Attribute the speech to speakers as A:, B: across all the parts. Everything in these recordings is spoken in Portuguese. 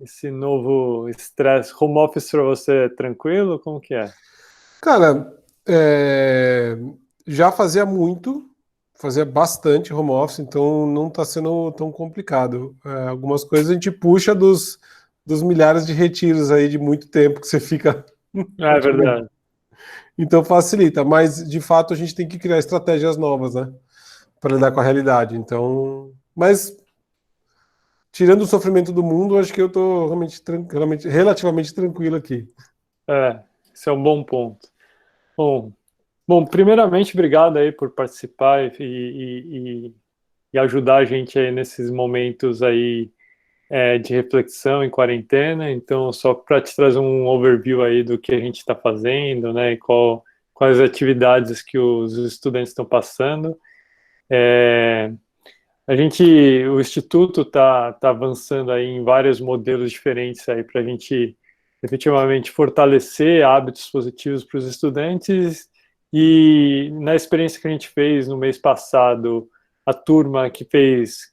A: esse novo estresse? Home office para você é tranquilo? Como que é?
B: Cara, já fazia bastante home office, então não está sendo tão complicado. Algumas coisas a gente puxa dos milhares de retiros aí de muito tempo que você fica
A: É
B: praticamente.
A: verdade.
B: Então facilita, mas de fato a gente tem que criar estratégias novas, né? Para lidar com a realidade. Então, mas tirando o sofrimento do mundo, acho que eu estou relativamente tranquilo aqui.
A: Esse é um bom ponto. Bom, primeiramente, obrigado aí por participar e ajudar a gente aí nesses momentos aí de reflexão em quarentena. Então, só para te trazer um overview aí do que a gente está fazendo, né, e quais atividades que os estudantes estão passando. É, o Instituto tá avançando aí em vários modelos diferentes aí para a gente efetivamente fortalecer hábitos positivos para os estudantes. E na experiência que a gente fez no mês passado, a turma que fez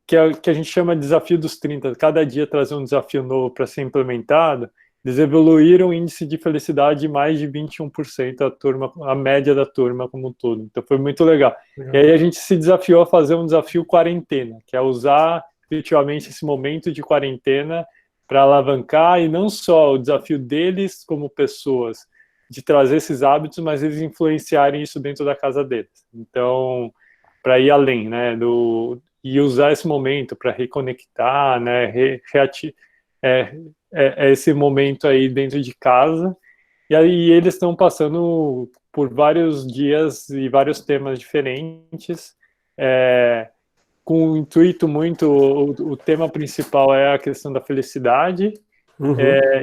A: que a gente chama de desafio dos 30, cada dia trazer um desafio novo para ser implementado, eles evoluíram o índice de felicidade de mais de 21% a média da turma como um todo. Então foi muito legal. E
B: Legal.
A: aí a gente se desafiou a fazer um desafio quarentena, que é usar efetivamente esse momento de quarentena para alavancar, e não só o desafio deles como pessoas, de trazer esses hábitos, mas eles influenciarem isso dentro da casa deles. Então, para ir além, né, e usar esse momento para reconectar, né, é, é esse momento aí dentro de casa. E aí eles estão passando por vários dias e vários temas diferentes, é, com um intuito muito, o tema principal é a questão da felicidade.
B: Uhum.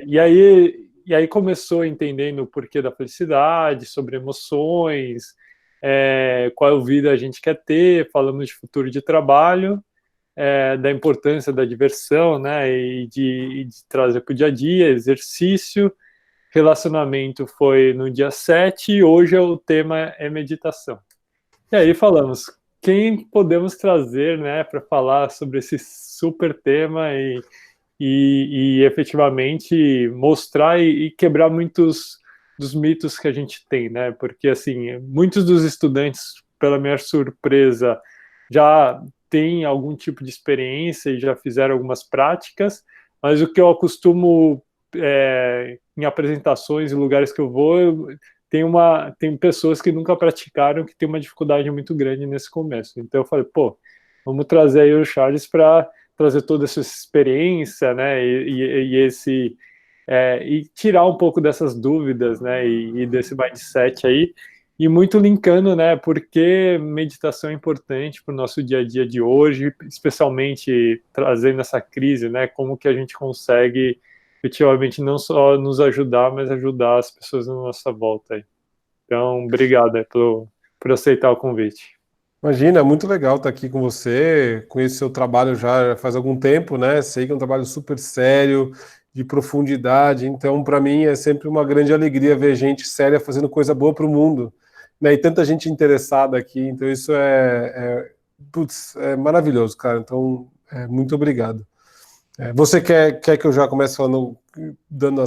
A: E aí começou entendendo o porquê da felicidade, sobre emoções, qual vida a gente quer ter, falamos de futuro de trabalho, da importância da diversão, né, e de trazer para o dia a dia, exercício, relacionamento foi no dia 7 e hoje o tema é meditação. E aí falamos, quem podemos trazer, né, para falar sobre esse super tema e efetivamente mostrar e quebrar muitos dos mitos que a gente tem, né? Porque assim, muitos dos estudantes, pela minha surpresa, já têm algum tipo de experiência e já fizeram algumas práticas, mas o que eu acostumo em apresentações e lugares que eu vou, tem pessoas que nunca praticaram que tem uma dificuldade muito grande nesse começo. Então eu falei, pô, vamos trazer aí o Charles para trazer toda essa experiência, né, e tirar um pouco dessas dúvidas, né, e desse mindset aí, e muito linkando, né, porque meditação é importante para o nosso dia a dia de hoje, especialmente trazendo essa crise, né, como que a gente consegue efetivamente não só nos ajudar, mas ajudar as pessoas na nossa volta aí. Então, obrigado por aceitar o convite.
B: Imagina, é muito legal estar aqui com você. Conheço seu trabalho já faz algum tempo, né? Sei que é um trabalho super sério, de profundidade. Então, para mim, é sempre uma grande alegria ver gente séria fazendo coisa boa para o mundo, né? E tanta gente interessada aqui. Então, isso putz, é maravilhoso, cara. Então, muito obrigado. Você quer que eu já comece falando, dando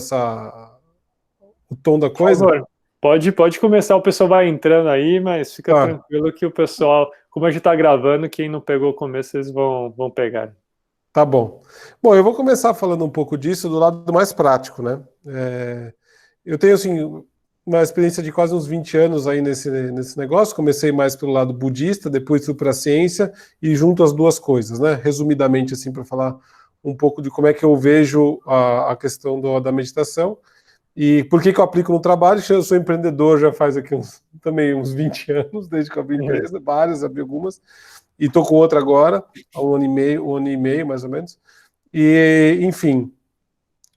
B: o tom da
A: Por
B: coisa?
A: favor, pode começar, o pessoal vai entrando aí, mas fica
B: Tá.
A: tranquilo que o pessoal, como a gente está gravando, quem não pegou o começo, eles vão pegar.
B: Tá bom. Bom, eu vou começar falando um pouco disso do lado mais prático, né? Eu tenho, assim, uma experiência de quase uns 20 anos aí nesse negócio. Comecei mais pelo lado budista, depois fui para a ciência e junto as duas coisas, né? Resumidamente, assim, para falar um pouco de como é que eu vejo a questão da meditação e por que que eu aplico no trabalho. Eu sou empreendedor já faz aqui também uns 20 anos, desde que eu abri
A: Uhum.
B: empresa, várias, abri algumas, e estou com outra agora, há um ano e meio, mais ou menos. E, enfim,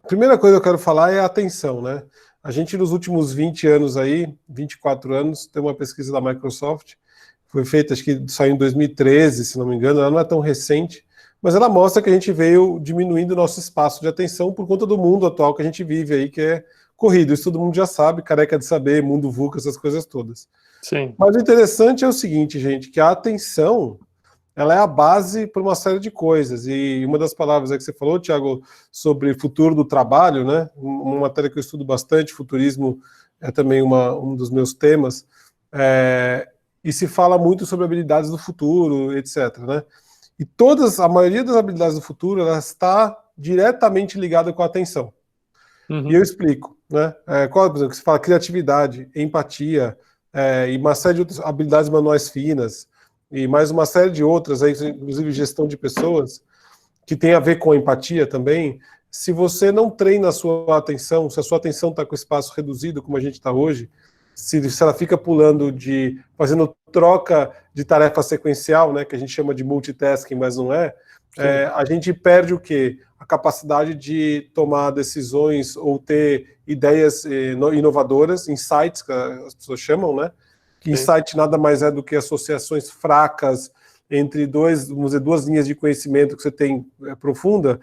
B: a primeira coisa que eu quero falar é a atenção, né? A gente, nos últimos 20 anos aí, 24 anos, tem uma pesquisa da Microsoft, foi feita, acho que saiu em 2013, se não me engano, ela não é tão recente, mas ela mostra que a gente veio diminuindo o nosso espaço de atenção por conta do mundo atual que a gente vive aí, que é corrido. Isso todo mundo já sabe, careca de saber, mundo VUCA, essas coisas todas.
A: Sim.
B: Mas o interessante é o seguinte, gente, que a atenção ela é a base para uma série de coisas. E uma das palavras que você falou, Thiago, sobre futuro do trabalho, né? Uma matéria que eu estudo bastante, futurismo é também um dos meus temas, e se fala muito sobre habilidades do futuro, etc., né? E a maioria das habilidades do futuro, ela está diretamente ligada com a atenção. E eu explico, né? Por exemplo, você fala criatividade, empatia, e uma série de outras habilidades manuais finas, e mais uma série de outras, aí, inclusive gestão de pessoas, que tem a ver com a empatia também. Se você não treina a sua atenção, se a sua atenção está com espaço reduzido, como a gente está hoje, se ela fica pulando fazendo troca de tarefa sequencial, né, que a gente chama de multitasking, mas não a gente perde o quê? A capacidade de tomar decisões ou ter ideias inovadoras, insights, que as pessoas chamam, né? Que insight nada mais é do que associações fracas entre vamos dizer, duas linhas de conhecimento que você tem profunda,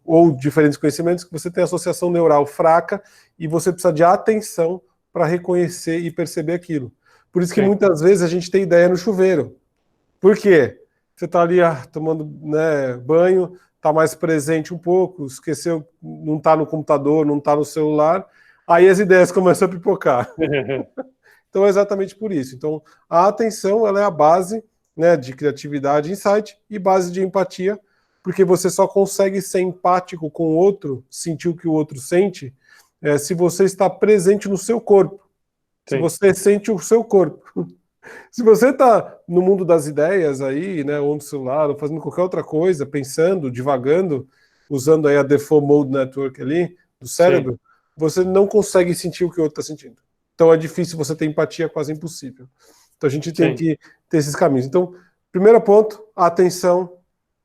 B: ou diferentes conhecimentos, que você tem associação neural fraca e você precisa de atenção para reconhecer e perceber aquilo. Por isso que muitas vezes a gente tem ideia no chuveiro. Por quê? Você está ali tomando, né, banho, está mais presente um pouco, esqueceu, não está no computador, não está no celular, aí as ideias começam a pipocar. Então é exatamente por isso. Então a atenção, ela é a base, né, de criatividade, insight e base de empatia, porque você só consegue ser empático com o outro, sentir o que o outro sente, se você está presente no seu corpo. Se você sente o seu corpo. Se você está no mundo das ideias aí, né, ou no celular, ou fazendo qualquer outra coisa, pensando, divagando, usando aí a Default Mode Network ali, do cérebro, você não consegue sentir o que o outro está sentindo. Então é difícil você ter empatia, quase impossível. Então a gente tem que ter esses caminhos. Então, primeiro ponto, a atenção,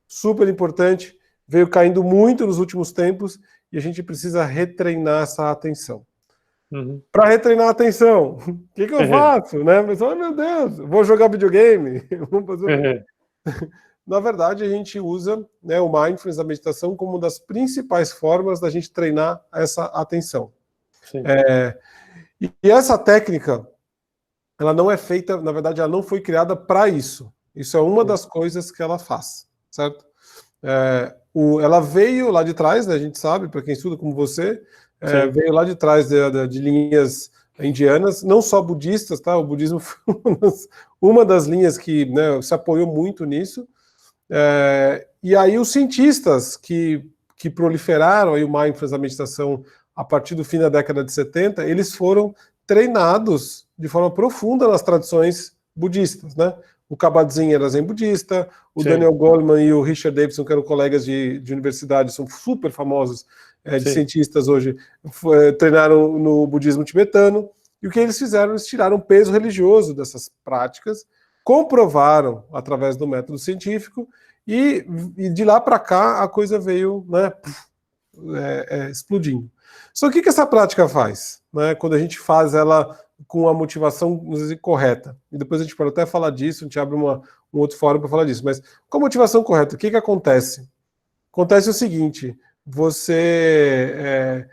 B: super importante, veio caindo muito nos últimos tempos e a gente precisa retreinar essa atenção. Para retreinar a atenção, o que eu faço? Né? Mas, oh, meu Deus, vou jogar videogame? Vamos fazer... Na verdade, a gente usa, né, o mindfulness, a meditação, como uma das principais formas da gente treinar essa atenção. E essa técnica, ela não é feita, na verdade, ela não foi criada para isso. Isso é uma das coisas que ela faz, certo? Ela veio lá de trás, né, a gente sabe, para quem estuda como você, veio lá de trás de linhas indianas, não só budistas, tá? O budismo foi uma das linhas que, né, se apoiou muito nisso. E aí os cientistas que proliferaram aí o mindfulness, a meditação, a partir do fim da década de 70, eles foram treinados de forma profunda nas tradições budistas, né? O Kabat-Zinn era zen budista, o Daniel Goleman e o Richard Davidson, que eram colegas de universidade, são super famosos, de cientistas hoje, treinaram no budismo tibetano, e o que eles fizeram? Eles tiraram o peso religioso dessas práticas, comprovaram através do método científico, e de lá para cá a coisa veio, né, explodindo. Só que o que essa prática faz, né, quando a gente faz ela com a motivação correta? E depois a gente pode até falar disso, a gente abre um outro fórum para falar disso, mas com a motivação correta, o que acontece? Acontece o seguinte, você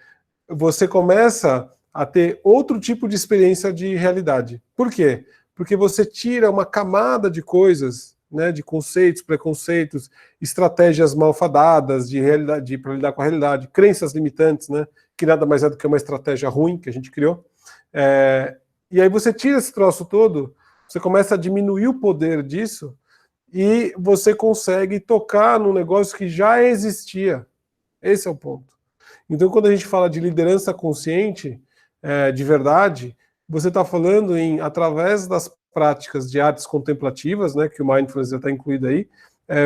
B: começa a ter outro tipo de experiência de realidade. Por quê? Porque você tira uma camada de coisas, né, de conceitos, preconceitos, estratégias malfadadas de realidade, para lidar com a realidade, crenças limitantes, né, que nada mais é do que uma estratégia ruim que a gente criou. E aí você tira esse troço todo, você começa a diminuir o poder disso e você consegue tocar num negócio que já existia. Esse é o ponto. Então, quando a gente fala de liderança consciente, de verdade, você está falando através das práticas de artes contemplativas, né, que o mindfulness já está incluído aí,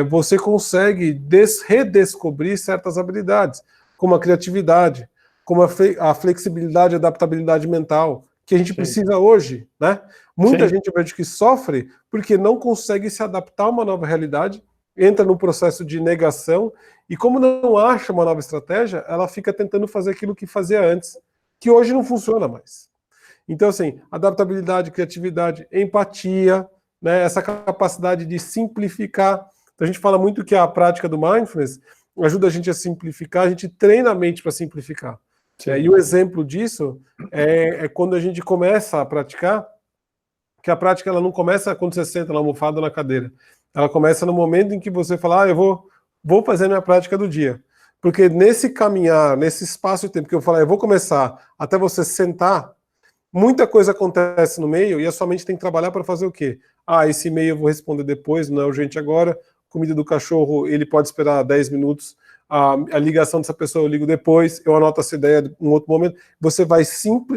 B: você consegue redescobrir certas habilidades, como a criatividade, como a flexibilidade e adaptabilidade mental, que a gente precisa hoje, né? Muita gente, eu vejo, que sofre porque não consegue se adaptar a uma nova realidade, entra num processo de negação, e como não acha uma nova estratégia, ela fica tentando fazer aquilo que fazia antes, que hoje não funciona mais. Então, assim, adaptabilidade, criatividade, empatia, né, essa capacidade de simplificar. Então, a gente fala muito que a prática do mindfulness ajuda a gente a simplificar, a gente treina a mente para simplificar. E o exemplo disso é quando a gente começa a praticar, que a prática ela não começa quando você senta na almofada ou na cadeira. Ela começa no momento em que você fala, eu vou fazer a minha prática do dia. Porque nesse caminhar, nesse espaço de tempo que eu falar, eu vou começar até você sentar, muita coisa acontece no meio e a sua mente tem que trabalhar para fazer o quê? Esse e-mail eu vou responder depois, não é urgente agora. Comida do cachorro, ele pode esperar 10 minutos. A ligação dessa pessoa eu ligo depois, eu anoto essa ideia em um outro momento. Você vai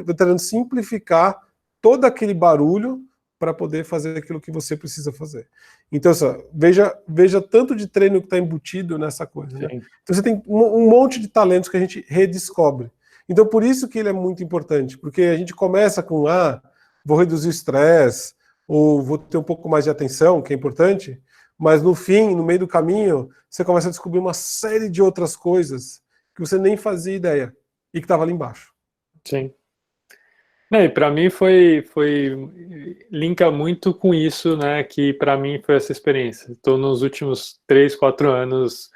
B: tentando simplificar todo aquele barulho para poder fazer aquilo que você precisa fazer. Então, veja tanto de treino que está embutido nessa coisa. Né? Então, você tem um monte de talentos que a gente redescobre. Então, por isso que ele é muito importante, porque a gente começa com, vou reduzir o estresse, ou vou ter um pouco mais de atenção, que é importante, mas no fim, no meio do caminho, você começa a descobrir uma série de outras coisas que você nem fazia ideia e que estava ali embaixo.
A: Sim. E para mim foi linka muito com isso, né? Que para mim foi essa experiência. Estou nos últimos 3, 4 anos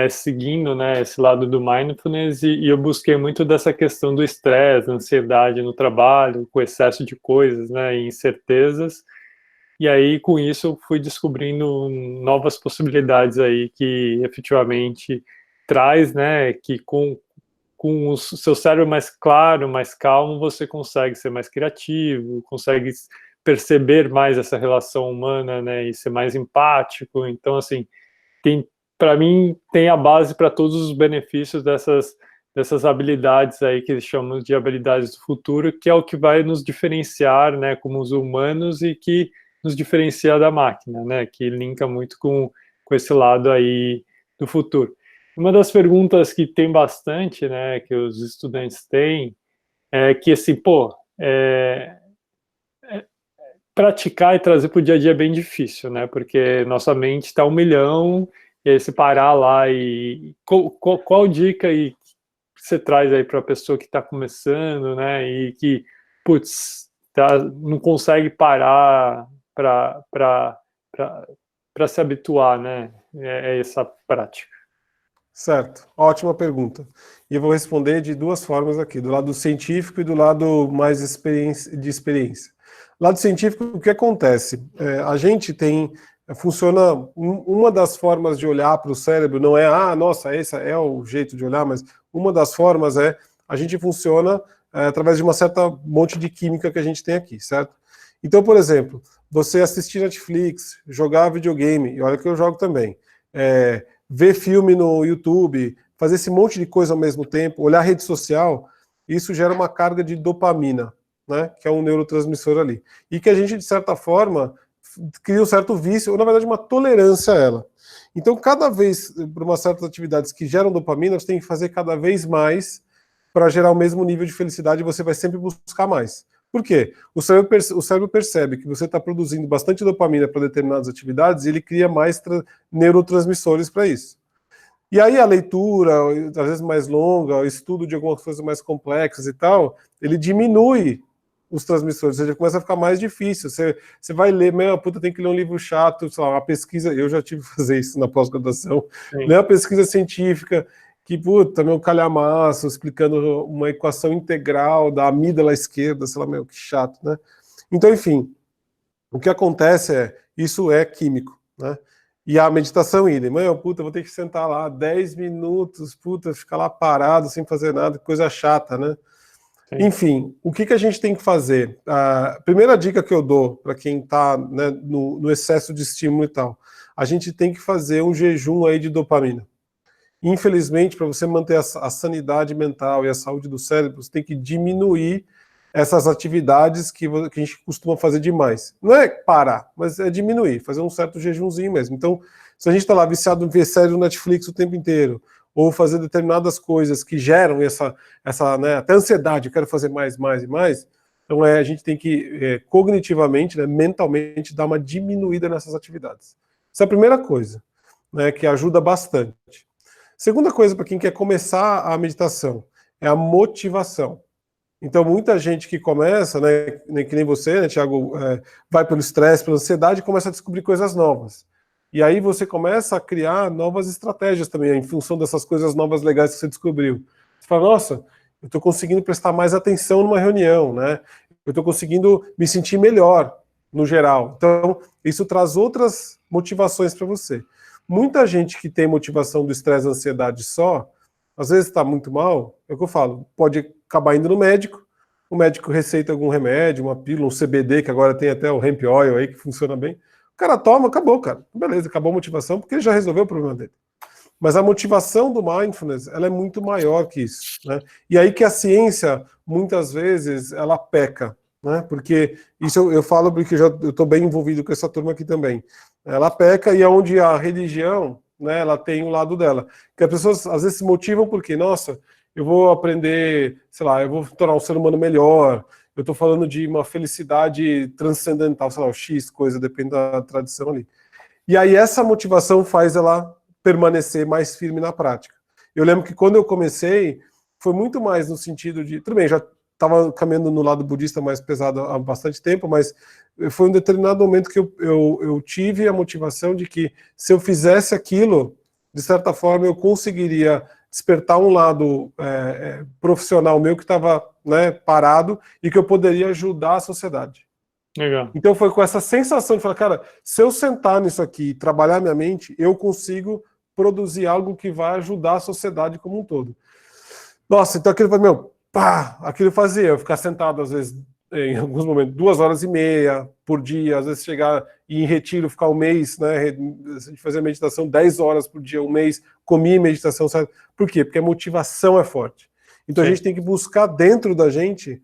A: seguindo, né, esse lado do mindfulness e eu busquei muito dessa questão do estresse, da ansiedade no trabalho, com excesso de coisas, né, e incertezas. E aí, com isso, eu fui descobrindo novas possibilidades aí que efetivamente traz, né, que com o seu cérebro mais claro, mais calmo, você consegue ser mais criativo, consegue perceber mais essa relação humana, né, e ser mais empático. Então, assim, para mim, tem a base para todos os benefícios dessas habilidades aí que eles chamam de habilidades do futuro, que é o que vai nos diferenciar, né, como os humanos e que nos diferencia da máquina, né, que linka muito com esse lado aí do futuro. Uma das perguntas que tem bastante, né, que os estudantes têm, é que assim, praticar e trazer para o dia a dia é bem difícil, né, porque nossa mente está 1 milhão, e aí se parar lá e... Qual dica aí você traz aí para a pessoa que está começando, né, e que, não consegue parar para se habituar, né, a essa prática?
B: Certo, ótima pergunta. E eu vou responder de 2 formas aqui, do lado científico e do lado mais de experiência. Lado científico, o que acontece? A gente funciona, uma das formas de olhar para o cérebro não é, nossa, esse é o jeito de olhar, mas uma das formas a gente funciona através de uma certa monte de química que a gente tem aqui, certo? Então, por exemplo, você assistir Netflix, jogar videogame, e olha que eu jogo também, ver filme no YouTube, fazer esse monte de coisa ao mesmo tempo, olhar rede social, isso gera uma carga de dopamina, né, que é um neurotransmissor ali. E que a gente, de certa forma, cria um certo vício, ou na verdade uma tolerância a ela. Então, cada vez, por umas certas atividades que geram dopamina, você tem que fazer cada vez mais para gerar o mesmo nível de felicidade e você vai sempre buscar mais. Por quê? O cérebro percebe que você está produzindo bastante dopamina para determinadas atividades e ele cria mais neurotransmissores para isso. E aí a leitura, às vezes mais longa, o estudo de algumas coisas mais complexas e tal, ele diminui os transmissores, ou seja, começa a ficar mais difícil. Você vai ler, tem que ler um livro chato, sei lá, uma pesquisa, eu já tive que fazer isso na pós-graduação, ler uma pesquisa científica, que, meu calhamaço, explicando uma equação integral da amígdala esquerda, sei lá, que chato, né? Então, enfim, o que acontece isso é químico, né? E a meditação, idem, vou ter que sentar lá 10 minutos, ficar lá parado, sem fazer nada, coisa chata, né? Sim. Enfim, o que a gente tem que fazer? A primeira dica que eu dou para quem está, né, no excesso de estímulo e tal, a gente tem que fazer um jejum aí de dopamina. Infelizmente, para você manter a sanidade mental e a saúde do cérebro, você tem que diminuir essas atividades que a gente costuma fazer demais. Não é parar, mas é diminuir, fazer um certo jejumzinho mesmo. Então, se a gente está lá viciado em ver série no Netflix o tempo inteiro, ou fazer determinadas coisas que geram essa né, até ansiedade, eu quero fazer mais e mais, então a gente tem que, cognitivamente, né, mentalmente, dar uma diminuída nessas atividades. Essa é a primeira coisa, né, que ajuda bastante. Segunda coisa para quem quer começar a meditação é a motivação. Então, muita gente que começa, né, que nem você, né, Thiago, vai pelo estresse, pela ansiedade e começa a descobrir coisas novas. E aí você começa a criar novas estratégias também, em função dessas coisas novas legais que você descobriu. Você fala, nossa, eu estou conseguindo prestar mais atenção numa reunião, né? Eu estou conseguindo me sentir melhor. no geral. Então, isso traz outras motivações para você. Muita gente que tem motivação do estresse e ansiedade só, às vezes está muito mal, é o que eu falo, pode acabar indo no médico, o médico receita algum remédio, uma pílula, um CBD, que agora tem até o hemp oil aí, que funciona bem. O cara toma, acabou, cara. Beleza, acabou a motivação, porque ele já resolveu o problema dele. Mas a motivação do mindfulness, ela é muito maior que isso, né? E aí que a ciência, muitas vezes, ela peca, né? Porque isso eu falo porque eu estou bem envolvido com essa turma aqui também. Ela peca e é onde a religião, né, ela tem um lado dela. Que as pessoas às vezes se motivam porque, nossa, eu vou aprender, sei lá, eu vou tornar um ser humano melhor, eu estou falando de uma felicidade transcendental, sei lá, o X coisa, depende da tradição ali. E aí essa motivação faz ela permanecer mais firme na prática. Eu lembro que quando eu comecei, foi muito mais no sentido de... Tudo bem, já estava caminhando no lado budista mais pesado há bastante tempo, mas foi um determinado momento que eu tive a motivação de que se eu fizesse aquilo, de certa forma eu conseguiria despertar um lado profissional meu que estava, né, parado e que eu poderia ajudar a sociedade.
A: Legal.
B: Então foi com essa sensação de falar, cara, se eu sentar nisso aqui e trabalhar minha mente, eu consigo produzir algo que vai ajudar a sociedade como um todo. Nossa, então aquilo foi, meu, pá, aquilo fazia eu ficar sentado, às vezes, em alguns momentos, 2 horas e meia por dia, às vezes chegar e em retiro, ficar um mês, né, fazer meditação 10 horas por dia, um mês, comi meditação, sabe? Por quê? Porque a motivação é forte. Então Sim. A gente tem que buscar dentro da gente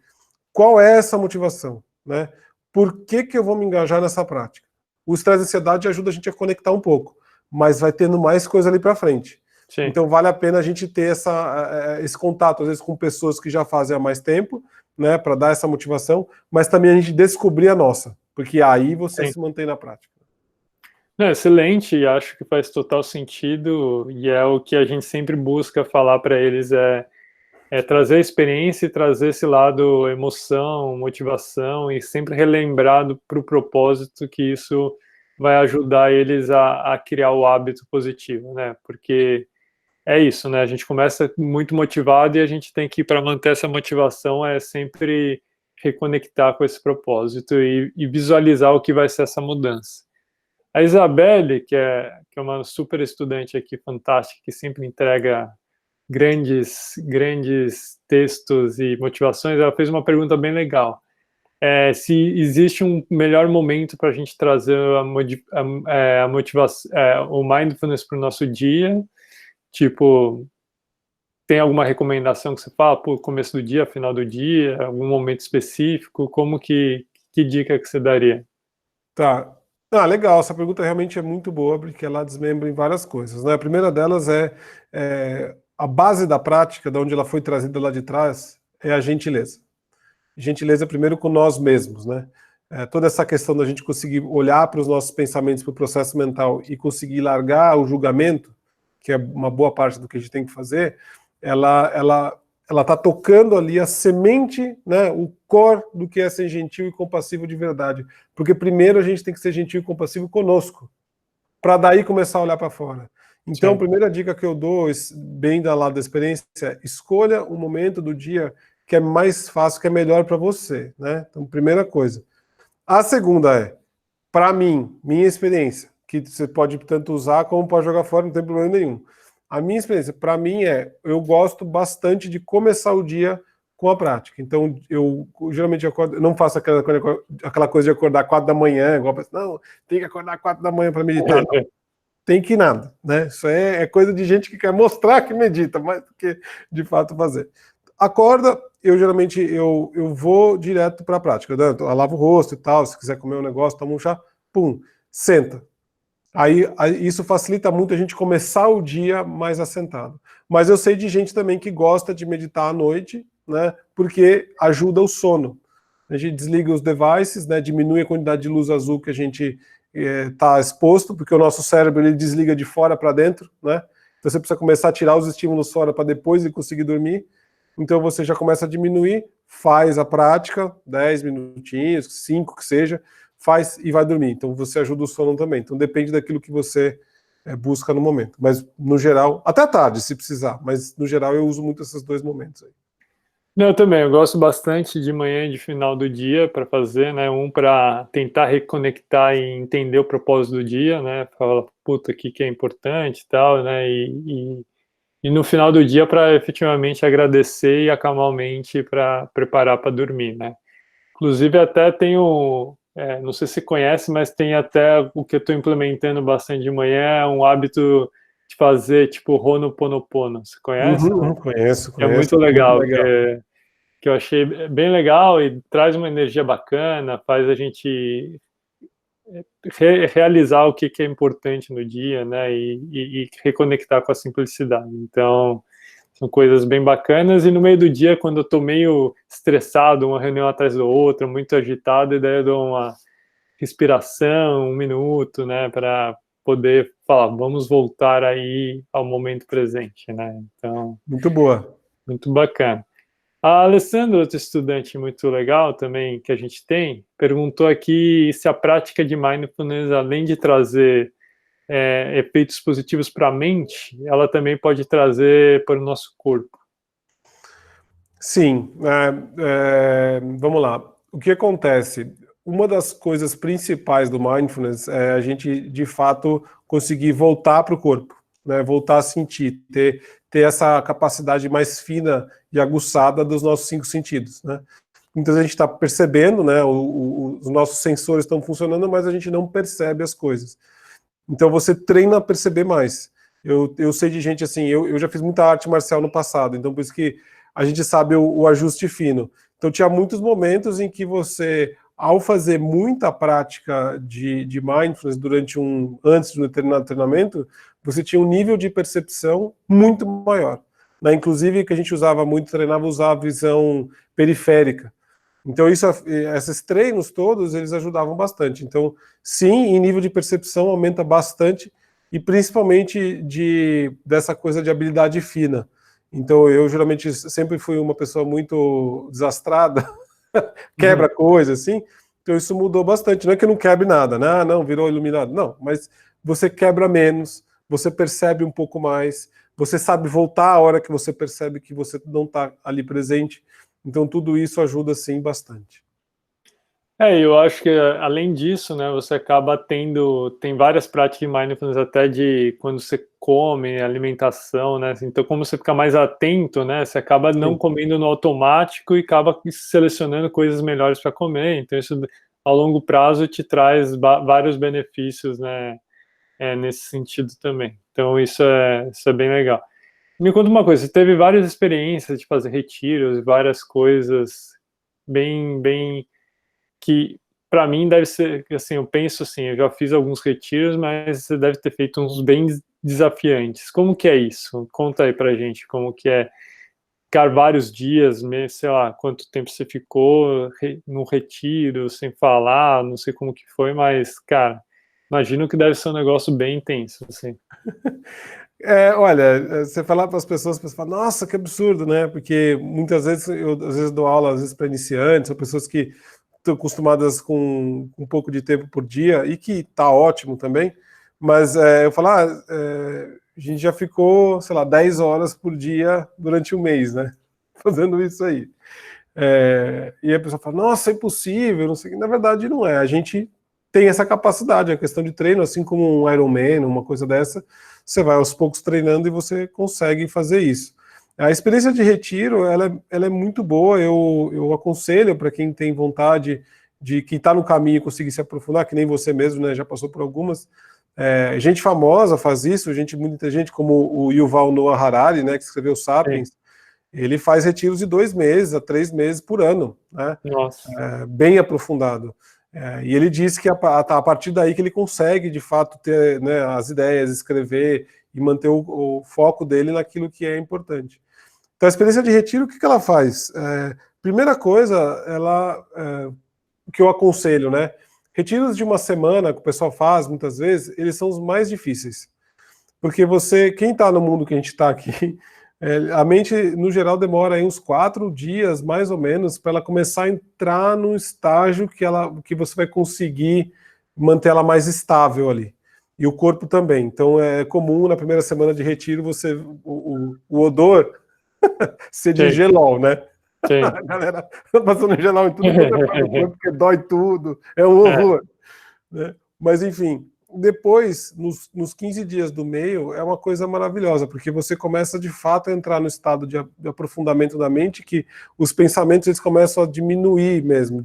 B: qual é essa motivação, né? Por que eu vou me engajar nessa prática? O estresse e a ansiedade ajuda a gente a conectar um pouco, mas vai tendo mais coisa ali para frente. Sim. Então vale a pena a gente ter esse contato, às vezes, com pessoas que já fazem há mais tempo, né, para dar essa motivação, mas também a gente descobrir a nossa, porque aí você Sim. se mantém na prática.
A: Excelente, acho que faz total sentido, e é o que a gente sempre busca falar para eles, é trazer a experiência e trazer esse lado emoção, motivação e sempre relembrado para o propósito que isso vai ajudar eles a criar o hábito positivo, né? Porque é isso, né? A gente começa muito motivado e a gente tem que, para manter essa motivação, sempre reconectar com esse propósito e visualizar o que vai ser essa mudança. A Isabelle, que é uma super estudante aqui, fantástica, que sempre entrega grandes textos e motivações, ela fez uma pergunta bem legal. Se existe um melhor momento para a gente trazer a motivação, o mindfulness para o nosso dia, tipo, tem alguma recomendação que você fala, por começo do dia, final do dia, algum momento específico, que dica que você daria?
B: Tá. Legal, essa pergunta realmente é muito boa, porque ela desmembra em várias coisas, né? A primeira delas a base da prática, de onde ela foi trazida lá de trás, é a gentileza. Gentileza primeiro com nós mesmos, né? Toda essa questão da gente conseguir olhar para os nossos pensamentos, para o processo mental e conseguir largar o julgamento, que é uma boa parte do que a gente tem que fazer, ela está tocando ali a semente, né, o core do que é ser gentil e compassivo de verdade. Porque primeiro a gente tem que ser gentil e compassivo conosco, para daí começar a olhar para fora. Então, Sim. A primeira dica que eu dou, bem da lado da experiência, é escolha um momento do dia que é mais fácil, que é melhor para você, né? Então, primeira coisa. A segunda para mim, minha experiência, que você pode tanto usar como pode jogar fora, não tem problema nenhum. A minha experiência, para mim, eu gosto bastante de começar o dia com a prática. Então, eu geralmente acordo, eu não faço aquela coisa de acordar 4 da manhã, igual não, tem que acordar 4 da manhã para meditar. Não. Tem que nada, né? Isso é coisa de gente que quer mostrar que medita, mais do que de fato fazer. Acorda, eu geralmente eu vou direto para a prática. Eu lavo o rosto e tal, se quiser comer um negócio, toma um chá, pum, senta. Aí isso facilita muito a gente começar o dia mais assentado. Mas eu sei de gente também que gosta de meditar à noite, né? Porque ajuda o sono. A gente desliga os devices, né? Diminui a quantidade de luz azul que a gente está exposto, porque o nosso cérebro ele desliga de fora para dentro, né? Então você precisa começar a tirar os estímulos fora para depois conseguir dormir. Então você já começa a diminuir, faz a prática, 10 minutinhos, 5 que seja, faz e vai dormir. Então você ajuda o sono também. Então depende daquilo que você busca no momento. Mas no geral, até à tarde se precisar, mas no geral eu uso muito esses 2 momentos aí.
A: Não, eu também, eu gosto bastante de manhã e de final do dia para fazer, né? Um para tentar reconectar e entender o propósito do dia, né? Falar, puta, o que que é importante e tal, né? E no final do dia para efetivamente agradecer e acalmar a mente para preparar para dormir, né? Inclusive até tenho, não sei se você conhece, mas tem até o que eu estou implementando bastante de manhã, é um hábito de fazer tipo Ho'oponopono. Você conhece?
B: Uhum, uhum, conheço,
A: É muito
B: conheço, muito
A: legal,
B: legal.
A: que eu achei bem legal e traz uma energia bacana, faz a gente realizar o que, que é importante no dia, né? E reconectar com a simplicidade. Então, são coisas bem bacanas. E no meio do dia, quando eu tô meio estressado, uma reunião atrás da outra, muito agitado, e daí eu dou uma respiração, 1 minuto, né? Para poder falar, vamos voltar aí ao momento presente, né? Então,
B: Muito boa.
A: muito bacana. A Alessandra, outra estudante muito legal também que a gente tem, perguntou aqui se a prática de mindfulness, além de trazer efeitos positivos para a mente, ela também pode trazer para o nosso corpo.
B: Sim, vamos lá. O que acontece? Uma das coisas principais do mindfulness é a gente, de fato, conseguir voltar para o corpo, né? Voltar a sentir, ter essa capacidade mais fina e aguçada dos nossos 5 sentidos, né? Muitas vezes a gente está percebendo, né? Os nossos sensores estão funcionando, mas a gente não percebe as coisas. Então você treina a perceber mais. Eu sei de gente assim, eu já fiz muita arte marcial no passado, então por isso que a gente sabe o ajuste fino. Então tinha muitos momentos em que você, ao fazer muita prática de mindfulness antes de um determinado treinamento, você tinha um nível de percepção muito maior. Né? Inclusive, que a gente usava muito, treinava, usava a visão periférica. Então, esses treinos todos, eles ajudavam bastante. Então, sim, em nível de percepção aumenta bastante, e principalmente dessa coisa de habilidade fina. Então, eu geralmente sempre fui uma pessoa muito desastrada, quebra coisa, assim, então isso mudou bastante. Não é que eu não quebre nada, né? Ah, não, virou iluminado. Não, mas você quebra menos, você percebe um pouco mais, você sabe voltar a hora que você percebe que você não está ali presente. Então, tudo isso ajuda, sim, bastante.
A: Eu acho que além disso, né, você acaba tem várias práticas de mindfulness até de quando você come, alimentação, né, então como você fica mais atento, né, você acaba não
B: Sim.
A: comendo no automático e acaba selecionando coisas melhores para comer, então isso ao longo prazo te traz vários benefícios, né, nesse sentido também, então isso é bem legal. Me conta uma coisa, você teve várias experiências de fazer retiros, várias coisas bem que para mim deve ser, assim, eu penso assim, eu já fiz alguns retiros, mas você deve ter feito uns bem desafiantes. Como que é isso? Conta aí pra gente como que é ficar vários dias, sei lá, quanto tempo você ficou no retiro, sem falar, não sei como que foi, mas, cara, imagino que deve ser um negócio bem intenso, assim.
B: Olha, você falar para as pessoas falam, nossa, que absurdo, né? Porque muitas vezes eu às vezes dou aula, às vezes para iniciantes, ou pessoas que estão acostumadas com um pouco de tempo por dia, e que tá ótimo também, mas eu falo, a gente já ficou, sei lá, 10 horas por dia durante um mês, né? Fazendo isso aí. E a pessoa fala, nossa, é impossível, não sei o que. Na verdade, não é. A gente tem essa capacidade, é questão de treino, assim como um Ironman, uma coisa dessa, você vai aos poucos treinando e você consegue fazer isso. A experiência de retiro, ela é muito boa, eu aconselho para quem tem vontade de quem está no caminho conseguir se aprofundar, que nem você mesmo, né, já passou por algumas. Gente famosa faz isso, muita gente como o Yuval Noah Harari, né, que escreveu
A: Sim.
B: Sapiens, ele faz retiros de 2 meses a 3 meses por ano, né?
A: Nossa.
B: Bem aprofundado. E ele diz que a partir daí que ele consegue, de fato, ter, né, as ideias, escrever e manter o foco dele naquilo que é importante. Então, a experiência de retiro, o que ela faz? Primeira coisa, o que eu aconselho, né? Retiros de uma semana, que o pessoal faz muitas vezes, eles são os mais difíceis. Porque quem está no mundo que a gente está aqui, a mente, no geral, demora aí uns 4 dias, mais ou menos, para ela começar a entrar num estágio que você vai conseguir manter ela mais estável ali. E o corpo também. Então é comum na primeira semana de retiro o odor ser de
A: Sim.
B: gelol, né?
A: Sim.
B: A galera tá passando gelal em tudo quanto é parte do corpo, porque dói tudo, é um horror. Né? Mas, enfim, depois, nos 15 dias do meio, é uma coisa maravilhosa, porque você começa, de fato, a entrar no estado de aprofundamento da mente, que os pensamentos eles começam a diminuir mesmo.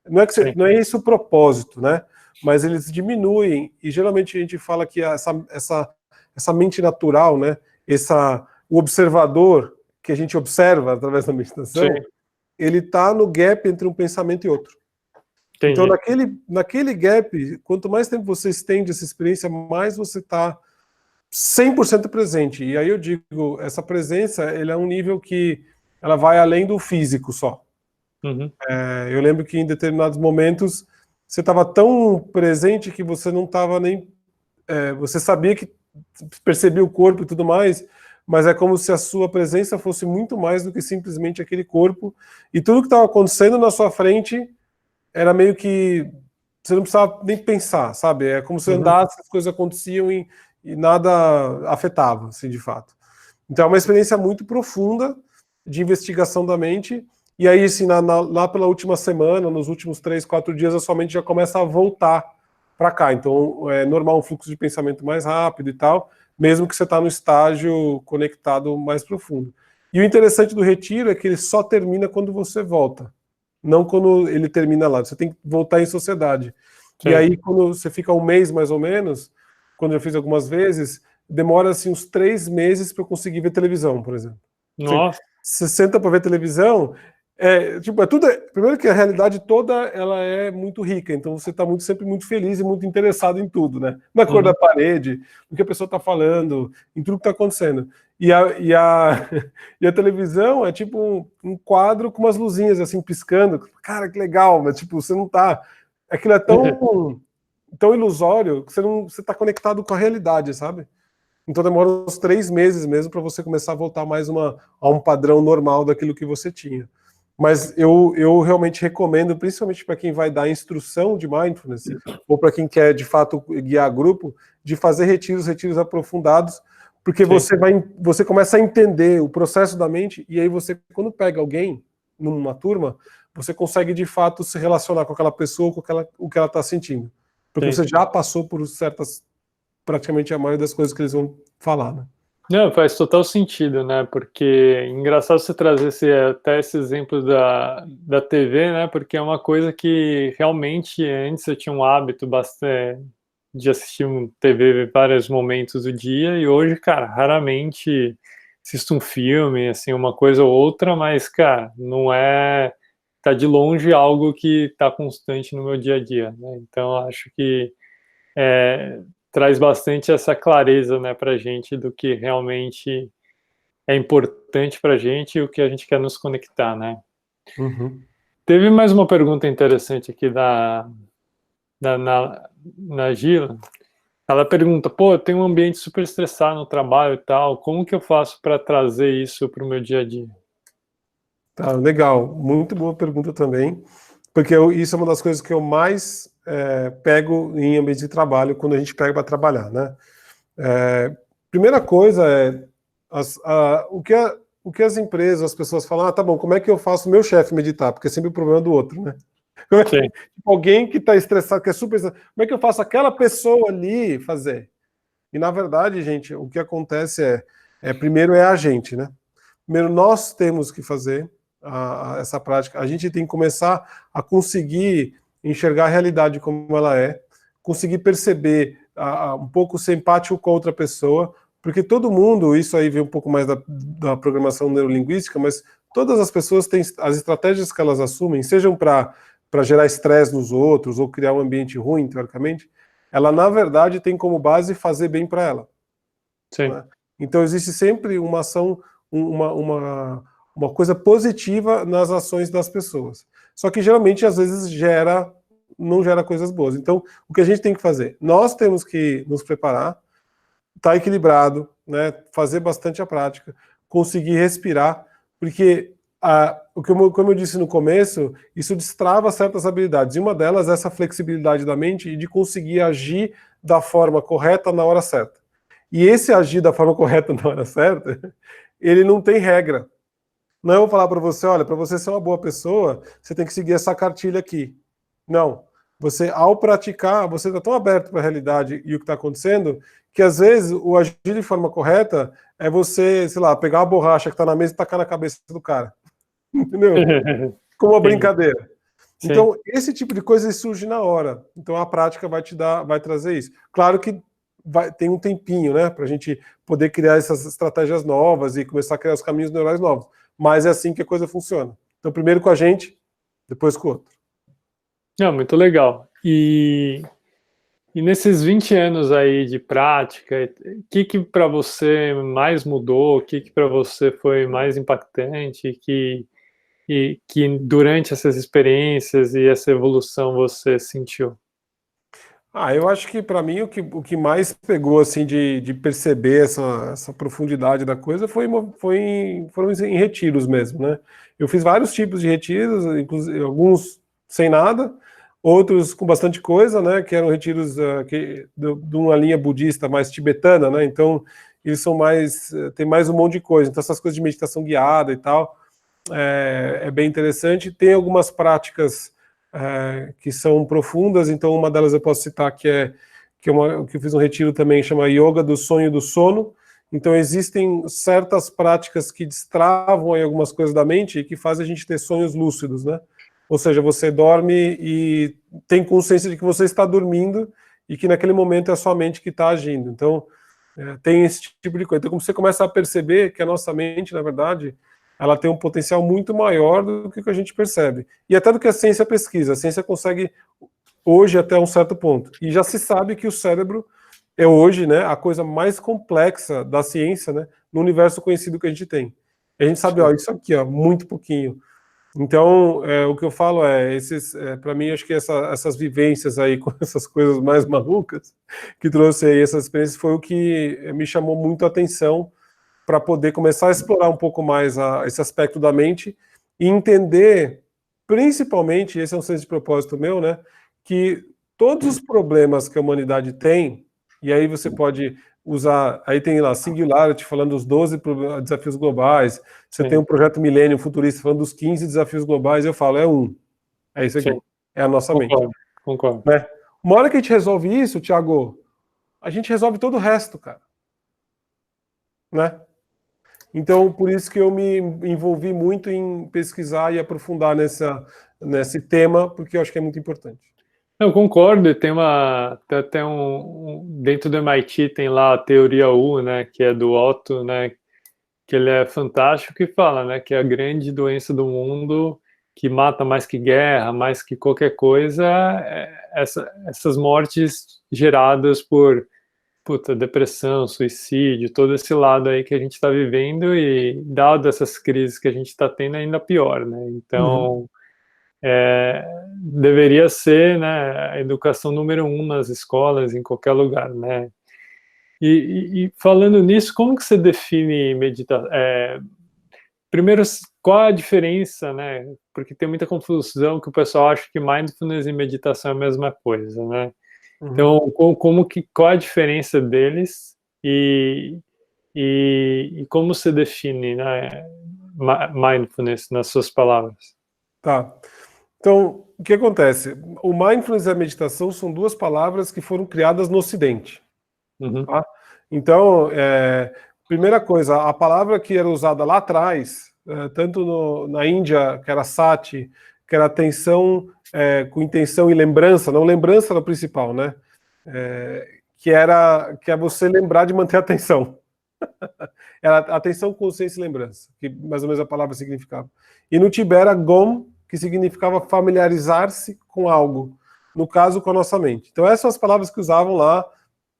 B: Não é, não é esse o propósito, né? Mas eles diminuem, e geralmente a gente fala que essa mente natural, né? O observador que a gente observa através da meditação, sim, ele está no gap entre um pensamento e outro. Entendi. Então, naquele gap, quanto mais tempo você estende essa experiência, mais você está 100% presente. E aí eu digo, essa presença, ela é um nível que ela vai além do físico só. Uhum. Eu lembro que em determinados momentos você estava tão presente que você não estava nem... você sabia que percebia o corpo e tudo mais, mas é como se a sua presença fosse muito mais do que simplesmente aquele corpo. E tudo que estava acontecendo na sua frente era meio que você não precisava nem pensar, sabe? É como se andasse, as coisas aconteciam e nada afetava, assim, de fato. Então é uma experiência muito profunda de investigação da mente. E aí, assim, lá pela última semana, nos últimos 3, 4 dias, a sua mente já começa a voltar para cá. Então é normal um fluxo de pensamento mais rápido e tal, mesmo que você está no estágio conectado mais profundo. E o interessante do retiro é que ele só termina quando você volta, não quando ele termina lá. Você tem que voltar em sociedade. Sim. E aí, quando você fica um mês, mais ou menos, quando eu fiz algumas vezes, demora assim, uns 3 meses para eu conseguir ver televisão, por exemplo.
A: Nossa.
B: Você senta para ver televisão, primeiro que a realidade toda ela é muito rica, então você está sempre muito feliz e muito interessado em tudo, né? Na cor da parede, no que a pessoa está falando, em tudo que está acontecendo. E a televisão é tipo um quadro com umas luzinhas assim piscando. Cara, que legal, mas tipo, você não tá... Aquilo é tão ilusório que você está conectado com a realidade, sabe? Então demora uns 3 meses mesmo para você começar a voltar mais a um padrão normal daquilo que você tinha. Mas eu realmente recomendo, principalmente para quem vai dar instrução de mindfulness, ou para quem quer, de fato, guiar grupo, de fazer retiros aprofundados, porque você começa a entender o processo da mente, e aí você, quando pega alguém numa turma, você consegue, de fato, se relacionar com aquela pessoa, com o que ela está sentindo. Porque você já passou por praticamente a maioria das coisas que eles vão falar, né?
A: Não, faz total sentido, né? Porque engraçado você trazer até esse exemplo da TV, né? Porque é uma coisa que realmente antes eu tinha um hábito bastante de assistir TV em vários momentos do dia, e hoje, cara, raramente assisto um filme, assim, uma coisa ou outra, mas, cara, não é... tá de longe algo que tá constante no meu dia a dia, né? Então, acho que traz bastante essa clareza, né, para a gente do que realmente é importante para a gente e o que a gente quer nos conectar, né?
B: Uhum.
A: Teve mais uma pergunta interessante aqui na Gila. Ela pergunta, pô, eu tenho um ambiente super estressado no trabalho e tal, como que eu faço para trazer isso para o meu dia a dia?
B: Tá, legal. Muito boa pergunta também, porque isso é uma das coisas que eu mais pego em ambiente de trabalho, quando a gente pega para trabalhar, né? Primeira coisa o que as empresas, as pessoas falam, tá bom, como é que eu faço o meu chefe meditar? Porque é sempre o problema do outro, né? Tipo, alguém que está estressado, que é super estressado, como é que eu faço aquela pessoa ali fazer? E na verdade, gente, o que acontece primeiro é a gente, né? Primeiro nós temos que fazer essa prática, a gente tem que começar a conseguir enxergar a realidade como ela é, conseguir perceber um pouco ser empático com a outra pessoa, porque todo mundo, isso aí vem um pouco mais da programação neurolinguística, mas todas as pessoas têm as estratégias que elas assumem, sejam para gerar estresse nos outros ou criar um ambiente ruim, teoricamente, ela na verdade tem como base fazer bem para ela.
A: Sim.
B: Né? Então existe sempre uma ação, uma coisa positiva nas ações das pessoas. Só que geralmente, às vezes, não gera coisas boas. Então, o que a gente tem que fazer? Nós temos que nos preparar, estar equilibrado, né? Fazer bastante a prática, conseguir respirar, porque, como eu disse no começo, isso destrava certas habilidades. E uma delas é essa flexibilidade da mente e de conseguir agir da forma correta na hora certa. E esse agir da forma correta na hora certa, ele não tem regra. Não é eu vou falar para você, olha, para você ser uma boa pessoa, você tem que seguir essa cartilha aqui. Não. Você, ao praticar, você está tão aberto para a realidade e o que está acontecendo, que às vezes o agir de forma correta é você, sei lá, pegar uma borracha que está na mesa e tacar na cabeça do cara. Entendeu? Como uma
A: Entendi.
B: brincadeira.
A: Sim.
B: Então, esse tipo de coisa surge na hora. Então, a prática vai trazer isso. Claro que tem um tempinho, né, para a gente poder criar essas estratégias novas e começar a criar os caminhos neurais novos. Mas é assim que a coisa funciona. Então, primeiro com a gente, depois com o outro.
A: Não, muito legal. E nesses 20 anos aí de prática, o que para você mais mudou? O que para você foi mais impactante? Que durante essas experiências e essa evolução você sentiu?
B: Eu acho que para mim o que mais pegou assim de perceber essa profundidade da coisa foram em retiros mesmo, né? Eu fiz vários tipos de retiros, inclusive alguns sem nada, outros com bastante coisa, né? Que eram retiros de uma linha budista mais tibetana, né? Então eles são mais tem mais um monte de coisa. Então essas coisas de meditação guiada e tal é bem interessante. Tem algumas práticas que são profundas, então uma delas eu posso citar que que eu fiz um retiro também, chama Yoga do Sonho e do Sono. Então existem certas práticas que destravam aí algumas coisas da mente e que fazem a gente ter sonhos lúcidos, né? Ou seja, você dorme e tem consciência de que você está dormindo e que naquele momento é a sua mente que está agindo. Então tem esse tipo de coisa. Então, como você começa a perceber que a nossa mente, na verdade, ela tem um potencial muito maior do que a gente percebe. E até do que a ciência pesquisa. A ciência consegue, hoje, até um certo ponto. E já se sabe que o cérebro é hoje, né, a coisa mais complexa da ciência, né, no universo conhecido que a gente tem. E a gente sabe, ó, isso aqui, ó, muito pouquinho. Então, o que eu falo para mim, acho que essas vivências aí com essas coisas mais malucas que trouxe aí essas experiências foi o que me chamou muito a atenção para poder começar a explorar um pouco mais esse aspecto da mente e entender, principalmente, esse é um senso de propósito meu, né, que todos os problemas que a humanidade tem, e aí você pode usar, aí tem lá Singularity falando dos 12 desafios globais, você tem
A: Sim,
B: um projeto Millennium Futurista falando dos 15 desafios globais, eu falo, é isso
A: sim,
B: aqui, é a nossa mente.
A: concordo, concordo.
B: Né? Uma hora que a gente resolve isso, Thiago, a gente resolve todo o resto, cara. Né? Então, por isso que eu me envolvi muito em pesquisar e aprofundar nesse tema, porque eu acho que é muito importante.
A: Eu concordo, e tem até dentro do MIT tem lá a teoria U, né, que é do Otto, né, que ele é fantástico e fala, né, que a grande doença do mundo que mata mais que guerra, mais que qualquer coisa, essas mortes geradas por depressão, suicídio, todo esse lado aí que a gente está vivendo e dado essas crises que a gente está tendo ainda pior, né? Então deveria ser, né, a educação número 1 nas escolas, em qualquer lugar, né? E falando nisso, como que você define meditação? Primeiro, qual a diferença, né? Porque tem muita confusão que o pessoal acha que mindfulness e meditação é a mesma coisa, né?
B: Uhum.
A: Então, qual a diferença deles e, e como se define, né, mindfulness nas suas palavras?
B: Tá. Então, o que acontece? O mindfulness e a meditação são duas palavras que foram criadas no Ocidente.
A: Uhum,
B: Tá? Então, primeira coisa, a palavra que era usada lá atrás, tanto na Índia, que era sati, que era atenção com intenção e lembrança, não lembrança era o principal, né? Que é você lembrar de manter a atenção. Era atenção, consciência e lembrança, que mais ou menos a palavra significava. E no Tibete era gom, que significava familiarizar-se com algo, no caso com a nossa mente. Então essas são as palavras que usavam lá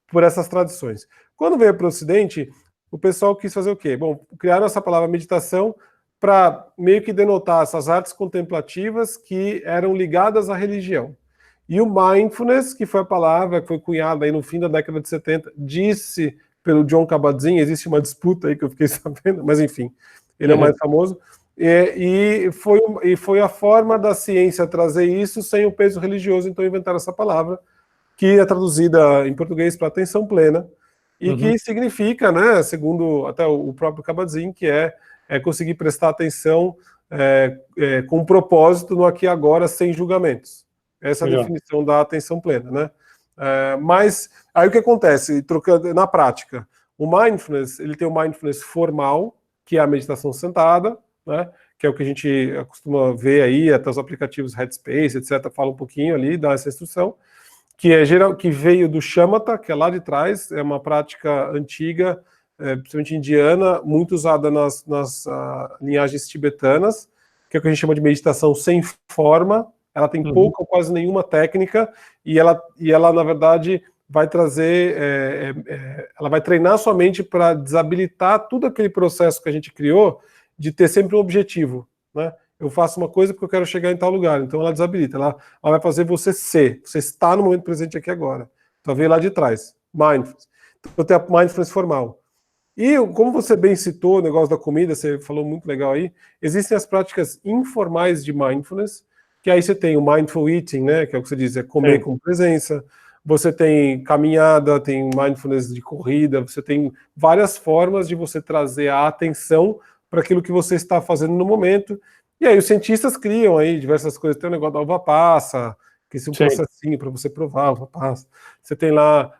B: por essas tradições. Quando veio para o Ocidente, o pessoal quis fazer o quê? Bom, criaram essa palavra meditação para meio que denotar essas artes contemplativas que eram ligadas à religião. E o mindfulness, que foi a palavra que foi cunhada aí no fim da década de 70, disse pelo John Kabat-Zinn, existe uma disputa aí que eu fiquei sabendo, mas enfim, ele é o mais famoso, e foi a forma da ciência trazer isso sem o peso religioso, então inventaram essa palavra, que é traduzida em português para atenção plena, e que significa, né, segundo até o próprio Kabat-Zinn, que é conseguir prestar atenção com propósito no aqui e agora, sem julgamentos. Essa é a definição da atenção plena, né? Mas aí o que acontece, trocando na prática, o mindfulness, ele tem o mindfulness formal, que é a meditação sentada, né? Que é o que a gente costuma ver aí, até os aplicativos Headspace, etc., fala um pouquinho ali, dá essa instrução, que veio do Shamatha, que é lá de trás, é uma prática antiga, principalmente indiana, muito usada nas linhagens tibetanas, que é o que a gente chama de meditação sem forma. Ela tem pouca ou quase nenhuma técnica, e ela na verdade, vai trazer, ela vai treinar sua mente para desabilitar todo aquele processo que a gente criou de ter sempre um objetivo, né? Eu faço uma coisa porque eu quero chegar em tal lugar, então ela desabilita, ela vai fazer você está no momento presente aqui agora. Então vem lá de trás, mindfulness. Então tem a mindfulness formal. E como você bem citou o negócio da comida, você falou muito legal aí, existem as práticas informais de mindfulness, que aí você tem o mindful eating, né, que é o que você diz, é comer com presença, você tem caminhada, tem mindfulness de corrida, você tem várias formas de você trazer a atenção para aquilo que você está fazendo no momento. E aí os cientistas criam aí diversas coisas, tem o negócio da uva passa, que é um processinho para você provar a uva passa. Você tem lá